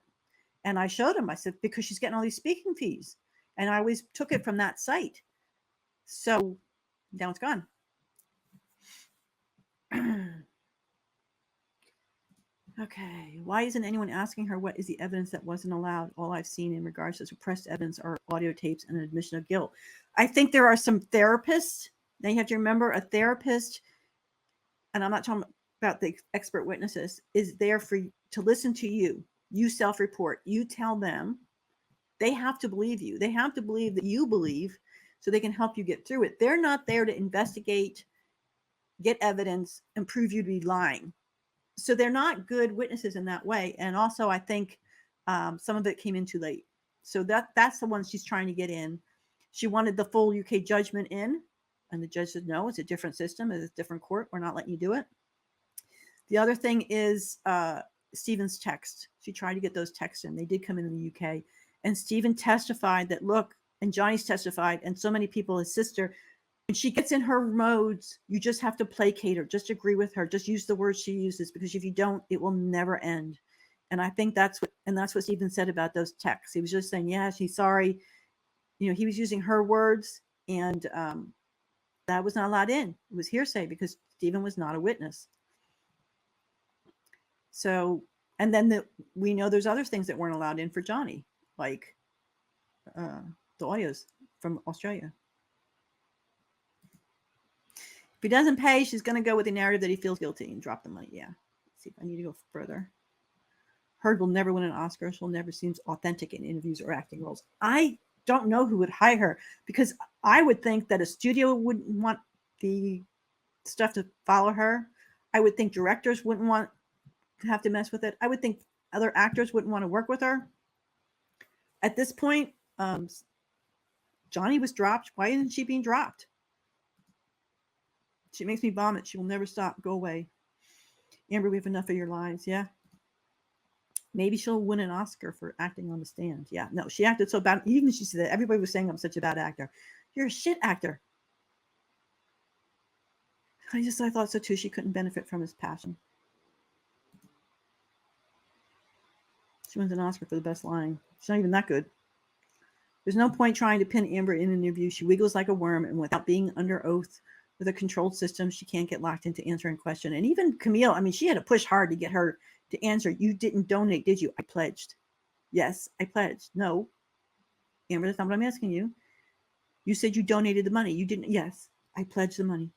And I showed them. I said, because she's getting all these speaking fees. And I always took it from that site. So now it's gone. Okay. Why isn't anyone asking her what is the evidence that wasn't allowed? All I've seen in regards to suppressed evidence are audio tapes and an admission of guilt. I think there are some therapists. Now you have to remember, a therapist, and I'm not talking about the expert witnesses, is there to listen to you. You self-report. You tell them. They have to believe you. They have to believe that you believe, so they can help you get through it. They're not there to investigate get evidence, and prove you to be lying. So they're not good witnesses in that way. And also, I think some of it came in too late. So that's the one she's trying to get in. She wanted the full UK judgment in, and the judge said, no, it's a different system. It's a different court. We're not letting you do it. The other thing is Stephen's text. She tried to get those texts in. They did come in the UK. And Stephen testified that, look, and Johnny's testified, and so many people, his sister, when she gets in her modes, you just have to placate her, just agree with her, just use the words she uses, because if you don't, it will never end. And I think that's what Stephen said about those texts. He was just saying, yeah, she's sorry. You know, he was using her words, and that was not allowed in. It was hearsay because Stephen was not a witness. So, and then we know there's other things that weren't allowed in for Johnny, like the audios from Australia. If he doesn't pay, she's going to go with the narrative that he feels guilty and drop the money. Yeah. Let's see if I need to go further. Heard will never win an Oscar. She'll never seem authentic in interviews or acting roles. I don't know who would hire her, because I would think that a studio wouldn't want the stuff to follow her. I would think directors wouldn't want to have to mess with it. I would think other actors wouldn't want to work with her. At this point, Johnny was dropped. Why isn't she being dropped? She makes me vomit. She will never stop. Go away. Amber, we have enough of your lies. Yeah. Maybe she'll win an Oscar for acting on the stand. Yeah. No, she acted so bad. Even she said that. Everybody was saying I'm such a bad actor. You're a shit actor. I thought so too. She couldn't benefit from his passion. She wins an Oscar for the best lying. She's not even that good. There's no point trying to pin Amber in an interview. She wiggles like a worm, and without being under oath with a controlled system, she can't get locked into answering a question. And even Camille, I mean, she had to push hard to get her to answer. You didn't donate, did you? I pledged. Yes, I pledged. No. Amber, that's not what I'm asking you. You said you donated the money. You didn't. Yes, I pledged the money.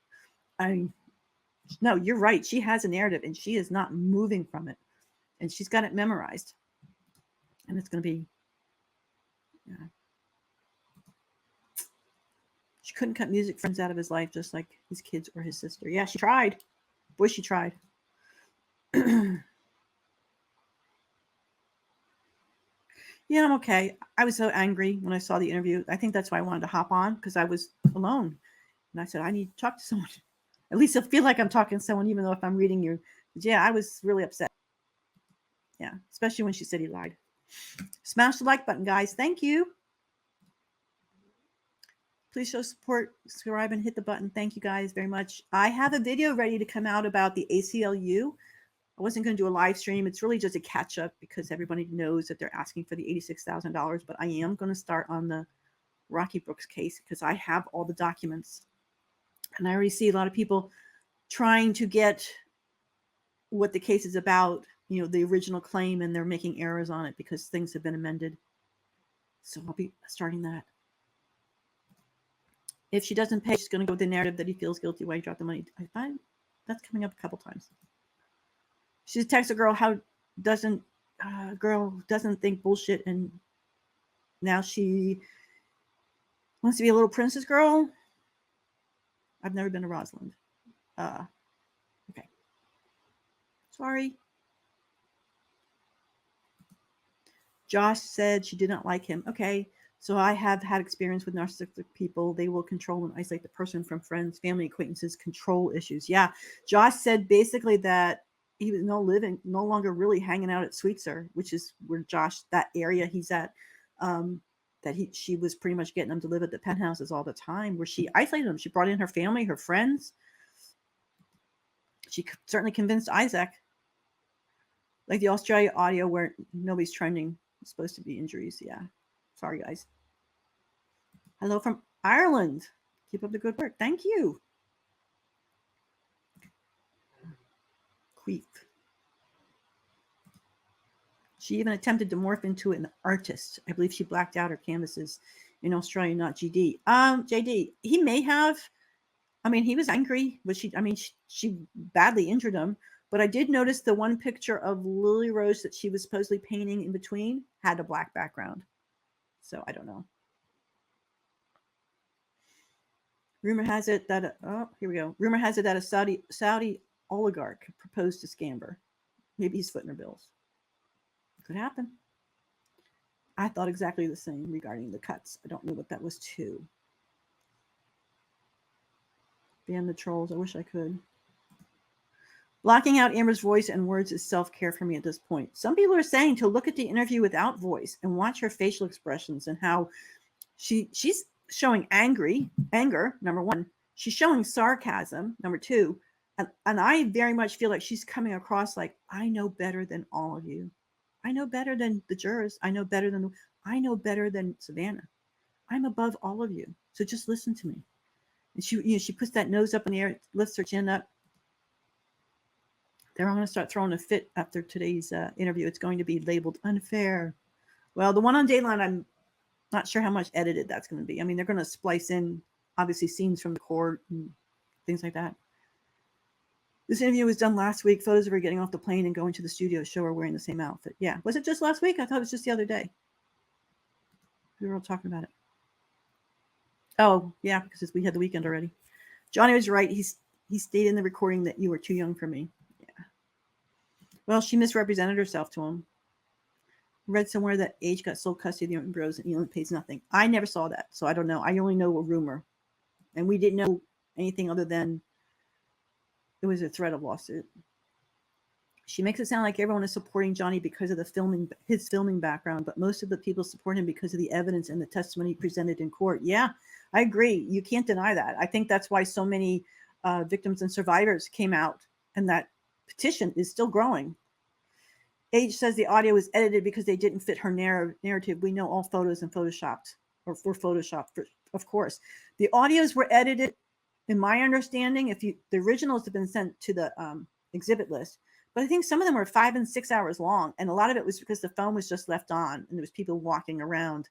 No, you're right. She has a narrative, and she is not moving from it. And she's got it memorized. And it's going to be, yeah. She couldn't cut music friends out of his life, just like his kids or his sister. Yeah, she tried. Boy, she tried. Yeah, I'm okay. I was so angry when I saw the interview. I think that's why I wanted to hop on, because I was alone. And I said, I need to talk to someone. At least I feel like I'm talking to someone, even though if I'm reading you. But yeah, I was really upset. Yeah, especially when she said he lied. Smash the like button, guys. Thank you. Please show support, subscribe, and hit the button. Thank you guys very much. I have a video ready to come out about the ACLU. I wasn't going to do a live stream. It's really just a catch up because everybody knows that they're asking for the $86,000. But I am going to start on the Rocky Brooks case because I have all the documents. And I already see a lot of people trying to get what the case is about, you know, the original claim, and they're making errors on it because things have been amended. So I'll be starting that. If she doesn't pay, she's going to go with the narrative that he feels guilty why he dropped the money. I find that's coming up a couple times. She's texted a girl girl doesn't think bullshit, and now she wants to be a little princess girl. I've never been to Rosalind. Okay. Sorry. Josh said she did not like him. Okay. So I have had experience with narcissistic people. They will control and isolate the person from friends, family, acquaintances, control issues. Yeah. Josh said basically that he was no longer really hanging out at Sweetser, which is where Josh, that area he's at, she was pretty much getting him to live at the penthouses all the time, where she isolated him. She brought in her family, her friends. She certainly convinced Isaac. Like the Australia audio where nobody's trending. It's supposed to be injuries. Yeah. Sorry, guys. Hello from Ireland. Keep up the good work. Thank you. Queef. She even attempted to morph into an artist. I believe she blacked out her canvases in Australia, not GD. JD, he may have. I mean, he was angry, but she badly injured him. But I did notice the one picture of Lily Rose that she was supposedly painting in between had a black background. So I don't know. Rumor has it that here we go. Rumor has it that a Saudi oligarch proposed to Scamber. Maybe he's footing her bills. Could happen. I thought exactly the same regarding the cuts. I don't know what that was to. Ban the trolls. I wish I could. Blocking out Amber's voice and words is self-care for me at this point. Some people are saying to look at the interview without voice and watch her facial expressions and how she's showing anger, number one. She's showing sarcasm, number two. And I very much feel like she's coming across like, I know better than all of you. I know better than the jurors. I know better than Savanna. I'm above all of you. So just listen to me. And she puts that nose up in the air, lifts her chin up. They're all going to start throwing a fit after today's interview. It's going to be labeled unfair. Well, the one on Dateline, I'm not sure how much edited that's going to be. I mean, they're going to splice in, obviously, scenes from the court and things like that. This interview was done last week. Photos of her getting off the plane and going to the studio show her wearing the same outfit. Yeah. Was it just last week? I thought it was just the other day. We were all talking about it. Oh, yeah, because we had the weekend already. Johnny was right. He stated in the recording that you were too young for me. Yeah. Well, she misrepresented herself to him. Read somewhere that Age got sole custody of the Bros and Elon pays nothing. I never saw that, so I don't know. I only know a rumor. And we didn't know anything other than it was a threat of lawsuit. She makes it sound like everyone is supporting Johnny because of his filming background, but most of the people support him because of the evidence and the testimony presented in court. Yeah, I agree. You can't deny that. I think that's why so many victims and survivors came out, and that petition is still growing. Age says the audio was edited because they didn't fit her narrative. We know all photos and photoshopped, or were photoshopped, of course. The audios were edited, in my understanding. The originals have been sent to the exhibit list, but I think some of them were 5 and 6 hours long, and a lot of it was because the phone was just left on, and there was people walking around.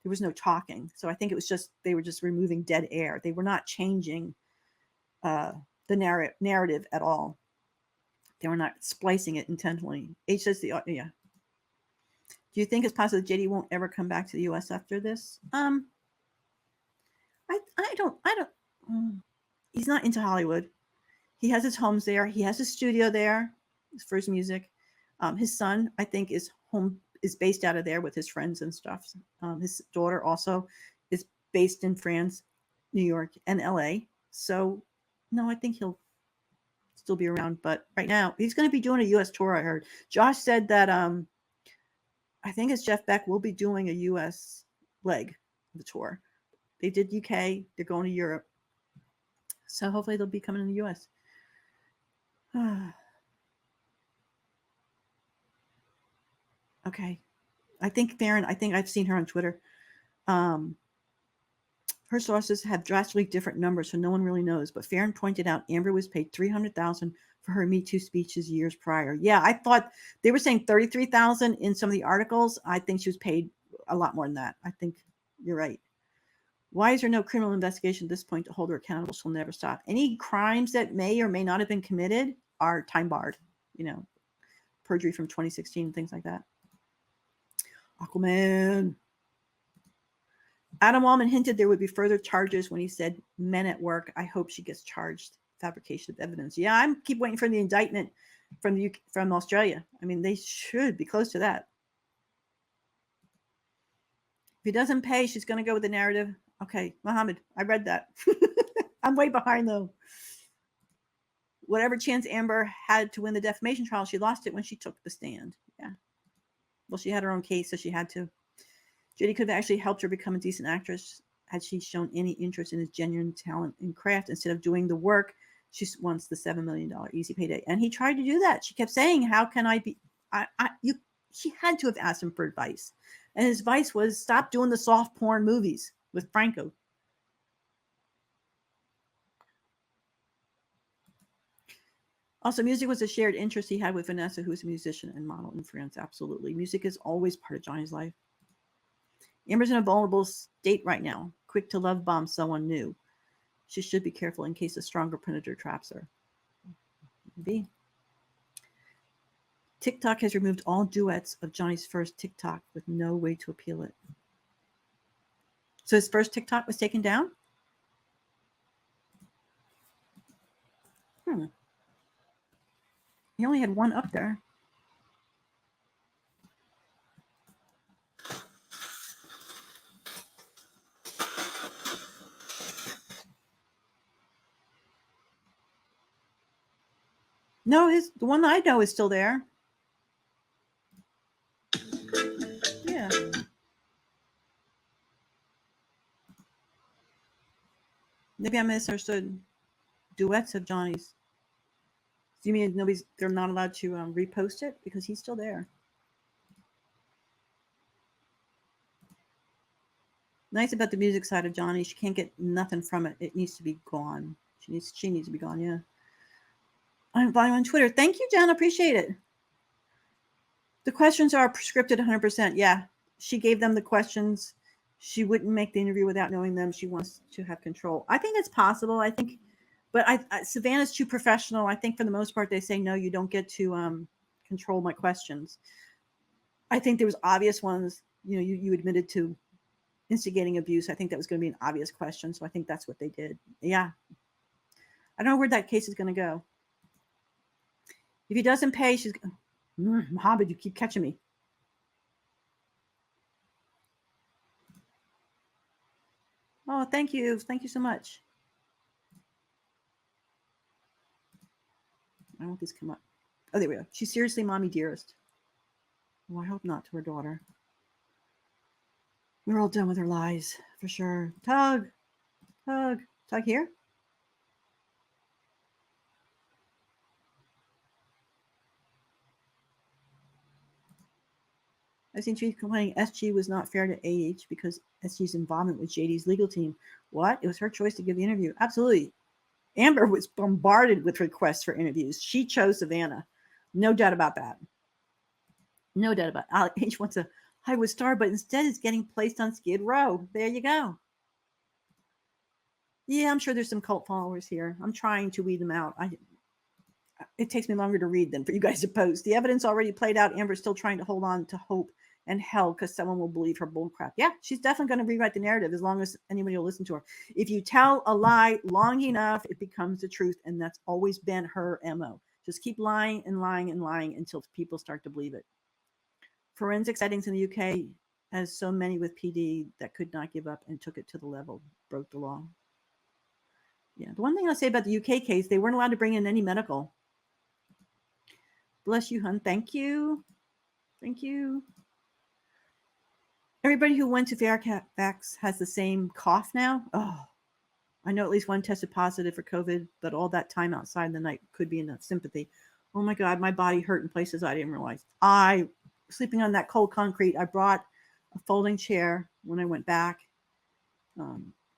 There was no talking, so I think it was just they were just removing dead air. They were not changing the narrative at all. They were not splicing it intentionally. H says yeah. Do you think it's possible JD won't ever come back to the U.S. after this? I don't. He's not into Hollywood. He has his homes there. He has his studio there for his music. His son, I think, is based out of there with his friends and stuff. His daughter also is based in France, New York, and LA. So, no, I think he'll still be around. But right now, he's going to be doing a U.S. tour, I heard. Josh said that I think it's Jeff Beck will be doing a U.S. leg of the tour. They did UK. They're going to Europe. So hopefully they'll be coming in the U.S. Okay. I think Farron, I've seen her on Twitter. Her sources have drastically different numbers, so no one really knows. But Farron pointed out Amber was paid $300,000 for her Me Too speeches years prior. Yeah, I thought they were saying $33,000 in some of the articles. I think she was paid a lot more than that. I think you're right. Why is there no criminal investigation at this point to hold her accountable? She'll never stop. Any crimes that may or may not have been committed are time barred. Perjury from 2016, things like that. Aquaman. Adam Wallman hinted there would be further charges when he said men at work. I hope she gets charged. Fabrication of evidence. Yeah, I keep waiting for the indictment from Australia. I mean, they should be close to that. If he doesn't pay, she's going to go with the narrative. Okay, Mohammed, I read that. I'm way behind, though. Whatever chance Amber had to win the defamation trial, she lost it when she took the stand. Yeah. Well, she had her own case, so she had to. Judy could have actually helped her become a decent actress had she shown any interest in his genuine talent and craft. Instead of doing the work, she wants the $7 million easy payday. And he tried to do that. She kept saying, how can I be? She had to have asked him for advice. And his advice was stop doing the soft porn movies with Franco. Also, music was a shared interest he had with Vanessa, who is a musician and model in France. Absolutely. Music is always part of Johnny's life. Amber's in a vulnerable state right now, quick to love bomb someone new. She should be careful in case a stronger predator traps her. Maybe. TikTok has removed all duets of Johnny's first TikTok with no way to appeal it. So his first TikTok was taken down? only had one up there. No, the one that I know is still there. Yeah. Maybe I misunderstood. Duets of Johnny's. Do you mean they're not allowed to repost it? Because he's still there. Nice about the music side of Johnny. She can't get nothing from it. It needs to be gone. She needs to be gone, yeah. I'm on Twitter. Thank you, Jen. Appreciate it. The questions are scripted 100%. Yeah. She gave them the questions. She wouldn't make the interview without knowing them. She wants to have control. I think it's possible. But Savanna's too professional. I think for the most part, they say, no, you don't get to control my questions. I think there was obvious ones. You admitted to instigating abuse. I think that was going to be an obvious question. So I think that's what they did. Yeah. I don't know where that case is going to go. If he doesn't pay, she's Mohammed, you keep catching me. Oh, thank you. Thank you so much. I don't want these to come up. Oh, there we go. She's seriously mommy dearest. Well, I hope not to her daughter. We're all done with her lies, for sure. Tug here? I've seen tweets complaining SG was not fair to AH because SG's involvement with JD's legal team. What? It was her choice to give the interview. Absolutely. Amber was bombarded with requests for interviews. She chose Savanna. No doubt about that. No doubt about it. H wants a Hollywood star, but instead is getting placed on Skid Row. There you go. Yeah, I'm sure there's some cult followers here. I'm trying to weed them out. It takes me longer to read than for you guys to post. The evidence already played out. Amber's still trying to hold on to hope and hell because someone will believe her bullcrap. Yeah, she's definitely going to rewrite the narrative as long as anybody will listen to her. If you tell a lie long enough, it becomes the truth, and that's always been her MO. Just keep lying and lying and lying until people start to believe it. Forensic sightings in the UK has so many with PD that could not give up and took it to the level, broke the law. Yeah, the one thing I'll say about the UK case, they weren't allowed to bring in any medical. Bless you, hun. Thank you. Thank you. Everybody who went to Fairfax has the same cough now. Oh, I know at least one tested positive for COVID, but all that time outside in the night could be enough sympathy. Oh my God, my body hurt in places I didn't realize. Sleeping on that cold concrete. I brought a folding chair when I went back.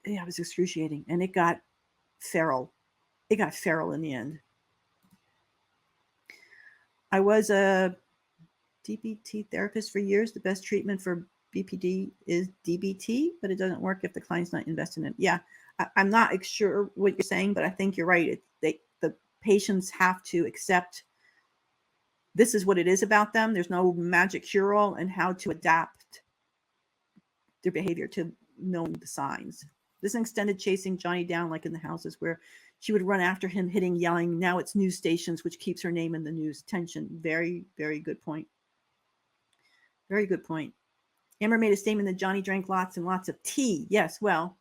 It was excruciating, and it got feral. It got feral in the end. I was a DBT therapist for years. The best treatment for BPD is DBT, but it doesn't work if the client's not invested in it. Yeah, I'm not sure what you're saying, but I think you're right. The patients have to accept this is what it is about them. There's no magic cure-all, and how to adapt their behavior to knowing the signs. This extended chasing Johnny down like in the houses where she would run after him, hitting, yelling. Now it's news stations, which keeps her name in the news. Tension. Very, very good point. Very good point. Amber made a statement that Johnny drank lots and lots of tea. Yes, well,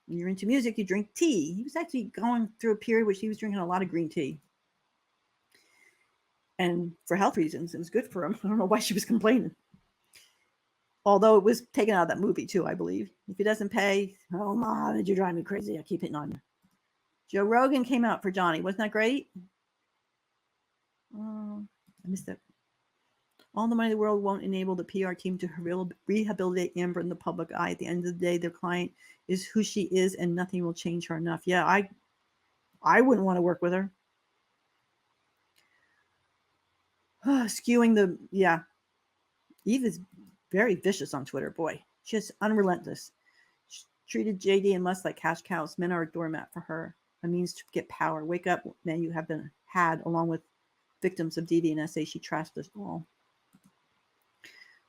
when you're into music, you drink tea. He was actually going through a period which he was drinking a lot of green tea. And for health reasons, it was good for him. I don't know why she was complaining. Although it was taken out of that movie too, I believe. If he doesn't pay, oh, Mom, did you drive me crazy? I keep hitting on you. Joe Rogan came out for Johnny. Wasn't that great? I missed that. All the money in the world won't enable the PR team to rehabilitate Amber in the public eye. At the end of the day, their client is who she is, and nothing will change her enough. Yeah, I wouldn't want to work with her. Skewing the, yeah. Eve is very vicious on Twitter. Boy, just unrelentless. She treated JD and Musk like cash cows. Men are a doormat for her. A means to get power. Wake up, man, you have been had, along with victims of DV and SA. She trashed us all.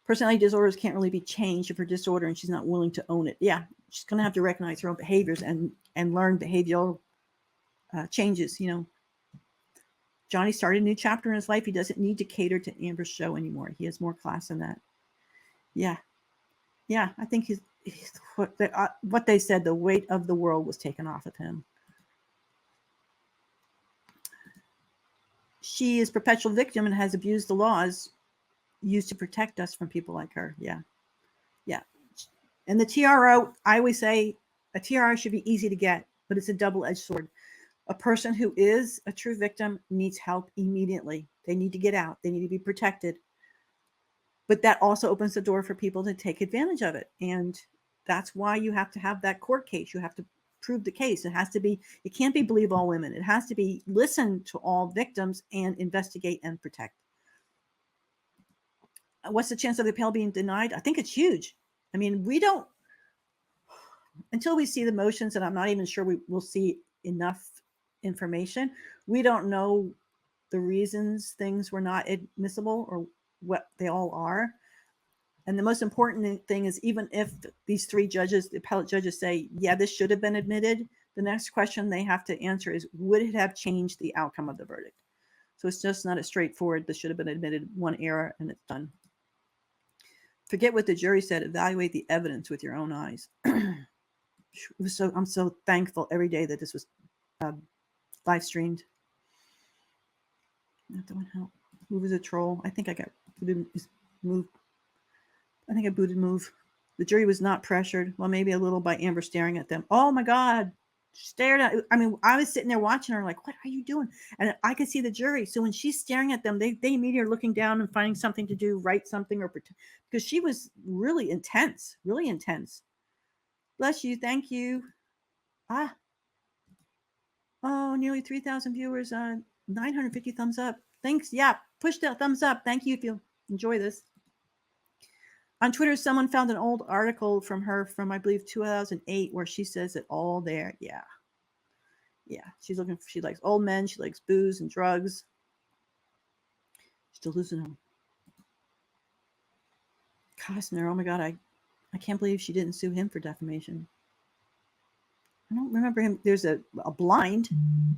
Personality disorders can't really be changed if her disorder and she's not willing to own it. Yeah, she's going to have to recognize her own behaviors and learn behavioral changes, Johnny started a new chapter in his life. He doesn't need to cater to Amber's show anymore. He has more class than that. Yeah. Yeah, I think he's what they said, the weight of the world was taken off of him. She is perpetual victim and has abused the laws used to protect us from people like her. Yeah. Yeah. And the TRO, I always say a TRO should be easy to get, but it's a double-edged sword. A person who is a true victim needs help immediately. They need to get out. They need to be protected. But that also opens the door for people to take advantage of it. And that's why you have to have that court case. You have to prove the case. It can't be believe all women. It has to be listen to all victims and investigate and protect. What's the chance of the appeal being denied? I think it's huge. I mean, until we see the motions, and I'm not even sure we will see enough information, we don't know the reasons things were not admissible or what they all are. And the most important thing is, even if these three judges, the appellate judges, say, yeah, this should have been admitted, the next question they have to answer is, would it have changed the outcome of the verdict? So it's just not a straightforward, this should have been admitted, one error and it's done. Forget what the jury said, evaluate the evidence with your own eyes. I'm so thankful every day that this was live streamed. That one help. Move is a troll. I think I got moved. I think I booted move. The jury was not pressured. Well, maybe a little by Amber staring at them. Oh my God. She stared at, I mean, I was sitting there watching her like, what are you doing? And I could see the jury. So when she's staring at them, they immediately are looking down and finding something to do, write something or pretend, because she was really intense, really intense. Bless you. Thank you. Oh, nearly 3,000 viewers, 950 thumbs up. Thanks. Yeah, push that thumbs up. Thank you if you enjoy this. On Twitter, someone found an old article from her from, I believe, 2008, where she says it all there. Yeah. Yeah. She likes old men. She likes booze and drugs. Still losing them. Costner, oh my God, I can't believe she didn't sue him for defamation. I don't remember him. There's a blind,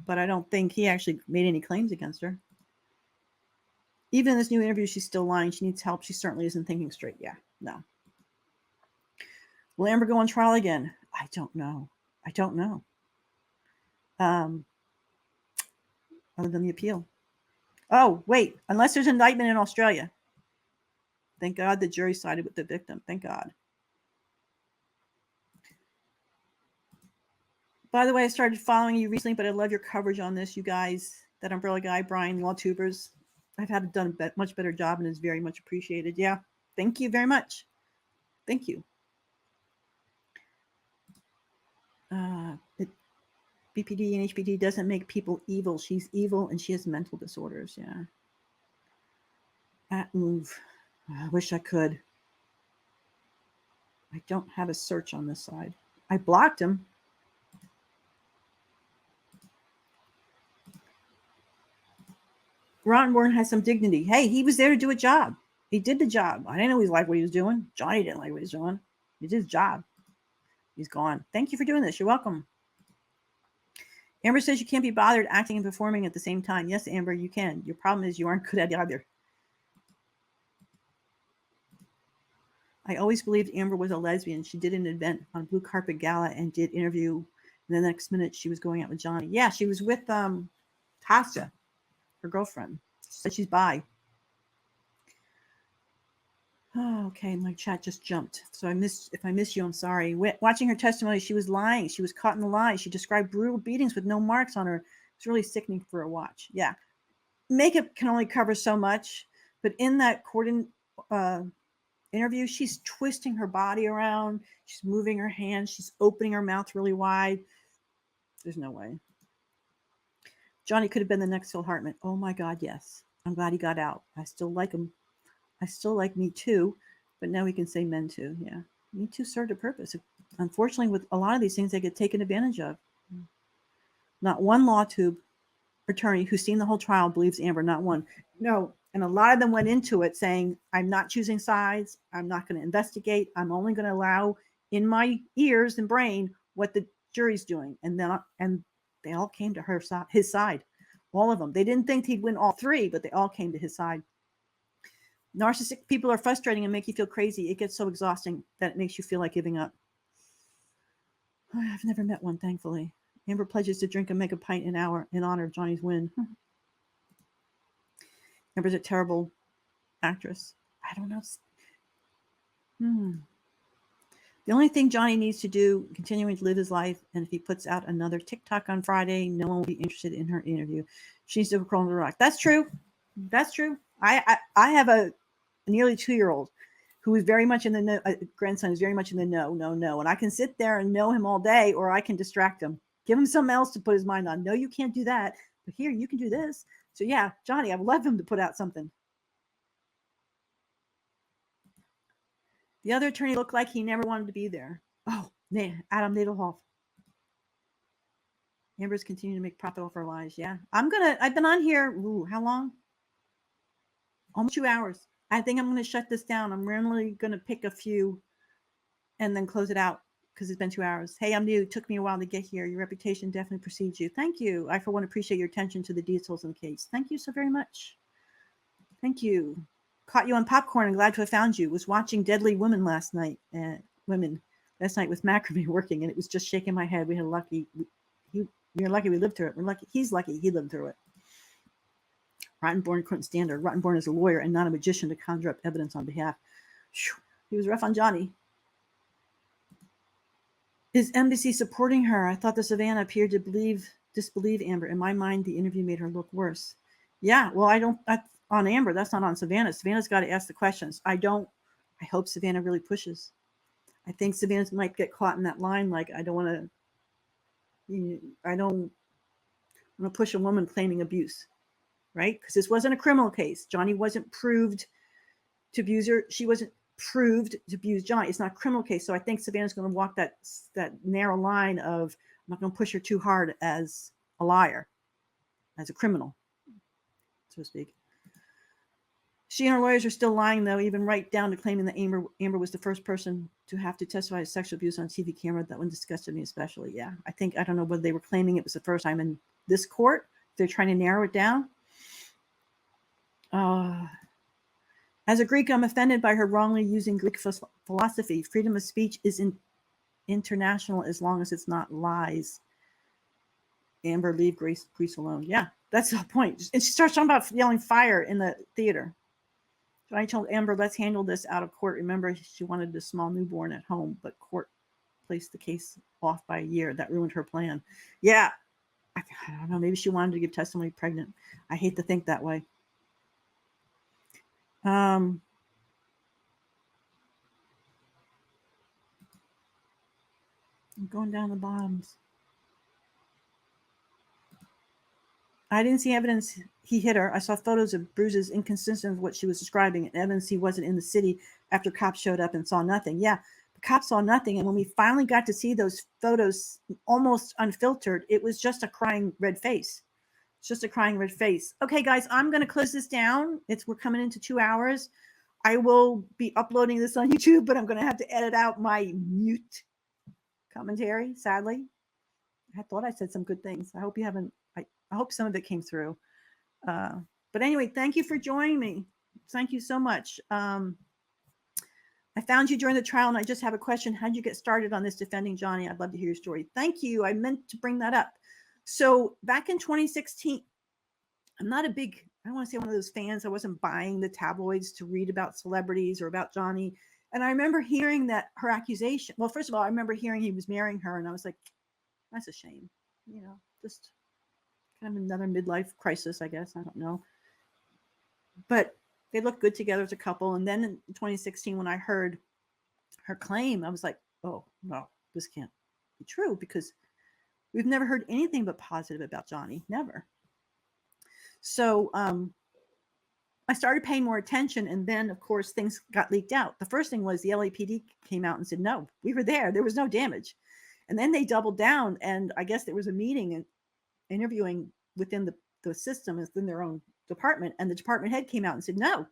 but I don't think he actually made any claims against her. Even in this new interview, she's still lying. She needs help. She certainly isn't thinking straight. Yeah, no. Will Amber go on trial again? I don't know. Other than the appeal. Oh, wait. Unless there's an indictment in Australia. Thank God the jury sided with the victim. Thank God. By the way, I started following you recently, but I love your coverage on this, you guys. That umbrella guy, Brian, LawTubers. I've done a much better job and is very much appreciated. Yeah. Thank you very much. Thank you. BPD and HPD doesn't make people evil. She's evil and she has mental disorders. Yeah. At move. I wish I could. I don't have a search on this side. I blocked him. Rottenborn has some dignity. Hey, he was there to do a job. He did the job. I didn't know he liked what he was doing. Johnny didn't like what he was doing. He did his job. He's gone. Thank you for doing this. You're welcome. Amber says you can't be bothered acting and performing at the same time. Yes, Amber, you can. Your problem is you aren't good at either. I always believed Amber was a lesbian. She did an event on Blue Carpet Gala and did interview. And the next minute she was going out with Johnny. Yeah, she was with Tasha, her girlfriend. Said she's bi. Oh, okay, my chat just jumped. So if I missed you, I'm sorry. Watching her testimony, she was lying. She was caught in the lie. She described brutal beatings with no marks on her. It's really sickening for a watch. Yeah. Makeup can only cover so much, but in that court interview, she's twisting her body around. She's moving her hands. She's opening her mouth really wide. There's no way. Johnny could have been the next Phil Hartman. Oh my God, yes. I'm glad he got out. I still like him. I still like Me Too, but now we can say Men Too. Yeah. Me Too served a purpose. Unfortunately, with a lot of these things, they get taken advantage of. Not one LawTube attorney who's seen the whole trial believes Amber, not one. No. And a lot of them went into it saying, I'm not choosing sides. I'm not going to investigate. I'm only going to allow in my ears and brain what the jury's doing. And they all came to his side. All of them. They didn't think he'd win all three, but they all came to his side. Narcissistic people are frustrating and make you feel crazy. It gets so exhausting that it makes you feel like giving up. I've never met one, thankfully. Amber pledges to drink and make a pint an hour in honor of Johnny's win. Amber's a terrible actress. I don't know. The only thing Johnny needs to do, continuing to live his life, and if he puts out another TikTok on Friday, no one will be interested in her interview. She needs to crawl into the rock. That's true. That's true. I have a nearly 2-year-old who is very much in the know. Grandson is very much in the no. And I can sit there and know him all day, or I can distract him. Give him something else to put his mind on. No, you can't do that. But here, you can do this. So yeah, Johnny, I would love him to put out something. The other attorney looked like he never wanted to be there. Oh, man, Adam Nadelhoff. Amber's continuing to make profit off our lies. Yeah, I've been on here. Ooh, how long? Almost 2 hours. I think I'm going to shut this down. I'm randomly going to pick a few and then close it out because it's been 2 hours. Hey, I'm new. It took me a while to get here. Your reputation definitely precedes you. Thank you. I, for one, appreciate your attention to the details of the case. Thank you so very much. Thank you. Caught you on popcorn and glad to have found you. Was watching Deadly Women last night. With macrame working, and it was just shaking my head. We had lucky. We were lucky we lived through it. We're lucky. He's lucky he lived through it. Rottenborn couldn't stand her. Rottenborn is a lawyer and not a magician to conjure up evidence on behalf. He was rough on Johnny. Is embassy supporting her? I thought the Savanna appeared to disbelieve Amber. In my mind, the interview made her look worse. Yeah, well, on Amber, that's not on Savanna. Savannah's got to ask the questions. I hope Savanna really pushes. I think Savannah might get caught in that line. Like, I don't want to push a woman claiming abuse, right? Because this wasn't a criminal case. Johnny wasn't proved to abuse her. She wasn't proved to abuse Johnny. It's not a criminal case. So I think Savannah's going to walk that narrow line of, I'm not going to push her too hard as a liar, as a criminal, so to speak. She and her lawyers are still lying, though, even right down to claiming that Amber was the first person to have to testify as sexual abuse on TV camera. That one disgusted me especially. Yeah, I don't know whether they were claiming it was the first time in this court. They're trying to narrow it down. As a Greek, I'm offended by her wrongly using Greek philosophy. Freedom of speech is international as long as it's not lies. Amber, leave Greece alone. Yeah, that's the point. And she starts talking about yelling fire in the theater. I told Amber, let's handle this out of court. Remember, she wanted a small newborn at home, but court placed the case off by a year. That ruined her plan. Yeah, I don't know. Maybe she wanted to give testimony pregnant. I hate to think that way. I'm going down the bottoms. I didn't see evidence he hit her. I saw photos of bruises inconsistent with what she was describing, and evidence he wasn't in the city after cops showed up and saw nothing. Yeah, the cops saw nothing. And when we finally got to see those photos almost unfiltered, it was just a crying red face. It's just a crying red face. Okay, guys, I'm going to close this down. We're coming into 2 hours. I will be uploading this on YouTube, but I'm going to have to edit out my mute commentary, sadly. I thought I said some good things. I hope you haven't. I hope some of it came through. But anyway, thank you for joining me. Thank you so much. I found you during the trial, and I just have a question. How did you get started on this defending Johnny? I'd love to hear your story. Thank you. I meant to bring that up. So back in 2016, I'm not a big, I don't want to say one of those fans. I wasn't buying the tabloids to read about celebrities or about Johnny. And I remember hearing that her accusation. Well, first of all, I remember hearing he was marrying her, and I was like, that's a shame. Just kind of another midlife crisis, I guess. I don't know. But they looked good together as a couple. And then in 2016, when I heard her claim, I was like, oh, no, this can't be true, because we've never heard anything but positive about Johnny. Never. So I started paying more attention. And then, of course, things got leaked out. The first thing was the LAPD came out and said, no, we were there. There was no damage. And then they doubled down. And I guess there was a meeting and interviewing within the system, within their own department. And the department head came out and said, no,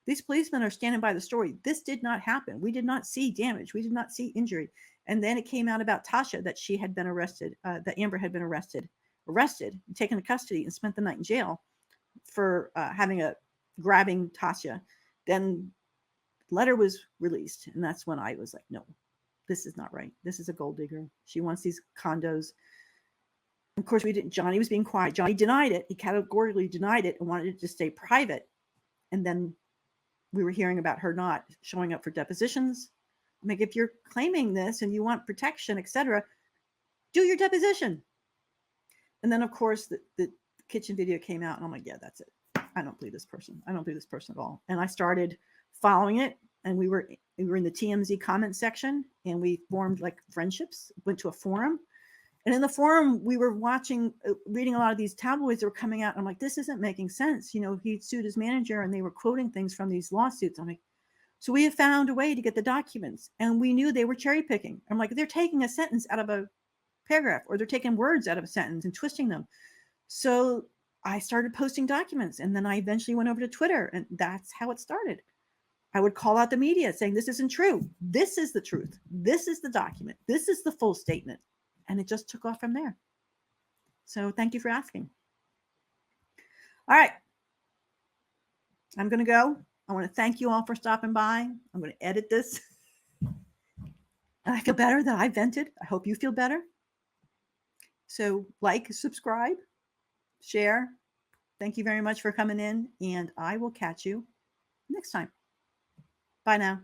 these policemen are standing by the story. This did not happen. We did not see damage. We did not see injury. And then it came out about Tasha that she had been arrested, that Amber had been arrested arrested, taken to custody, and spent the night in jail for grabbing Tasha. Then letter was released, and that's when I was like, no, this is not right. This is a gold digger. She wants these condos. Of course, we didn't. Johnny was being quiet. Johnny denied it. He categorically denied it and wanted it to stay private. And then we were hearing about her not showing up for depositions. I'm like, if you're claiming this and you want protection, etc., do your deposition. And then, of course, the kitchen video came out, and I'm like, yeah, that's it. I don't believe this person. I don't believe this person at all. And I started following it, and we were in the TMZ comment section, and we formed like friendships, went to a forum. And in the forum, we were reading a lot of these tabloids that were coming out. And I'm like, this isn't making sense. You know, he sued his manager, and they were quoting things from these lawsuits. I'm like, so we have found a way to get the documents, and we knew they were cherry picking. I'm like, they're taking a sentence out of a paragraph, or they're taking words out of a sentence and twisting them. So I started posting documents, and then I eventually went over to Twitter, and that's how it started. I would call out the media saying, this isn't true. This is the truth. This is the document. This is the full statement. And it just took off from there. So thank you for asking. All right. I'm going to go. I want to thank you all for stopping by. I'm going to edit this. And I feel better that I vented. I hope you feel better. So like, subscribe, share. Thank you very much for coming in, and I will catch you next time. Bye now.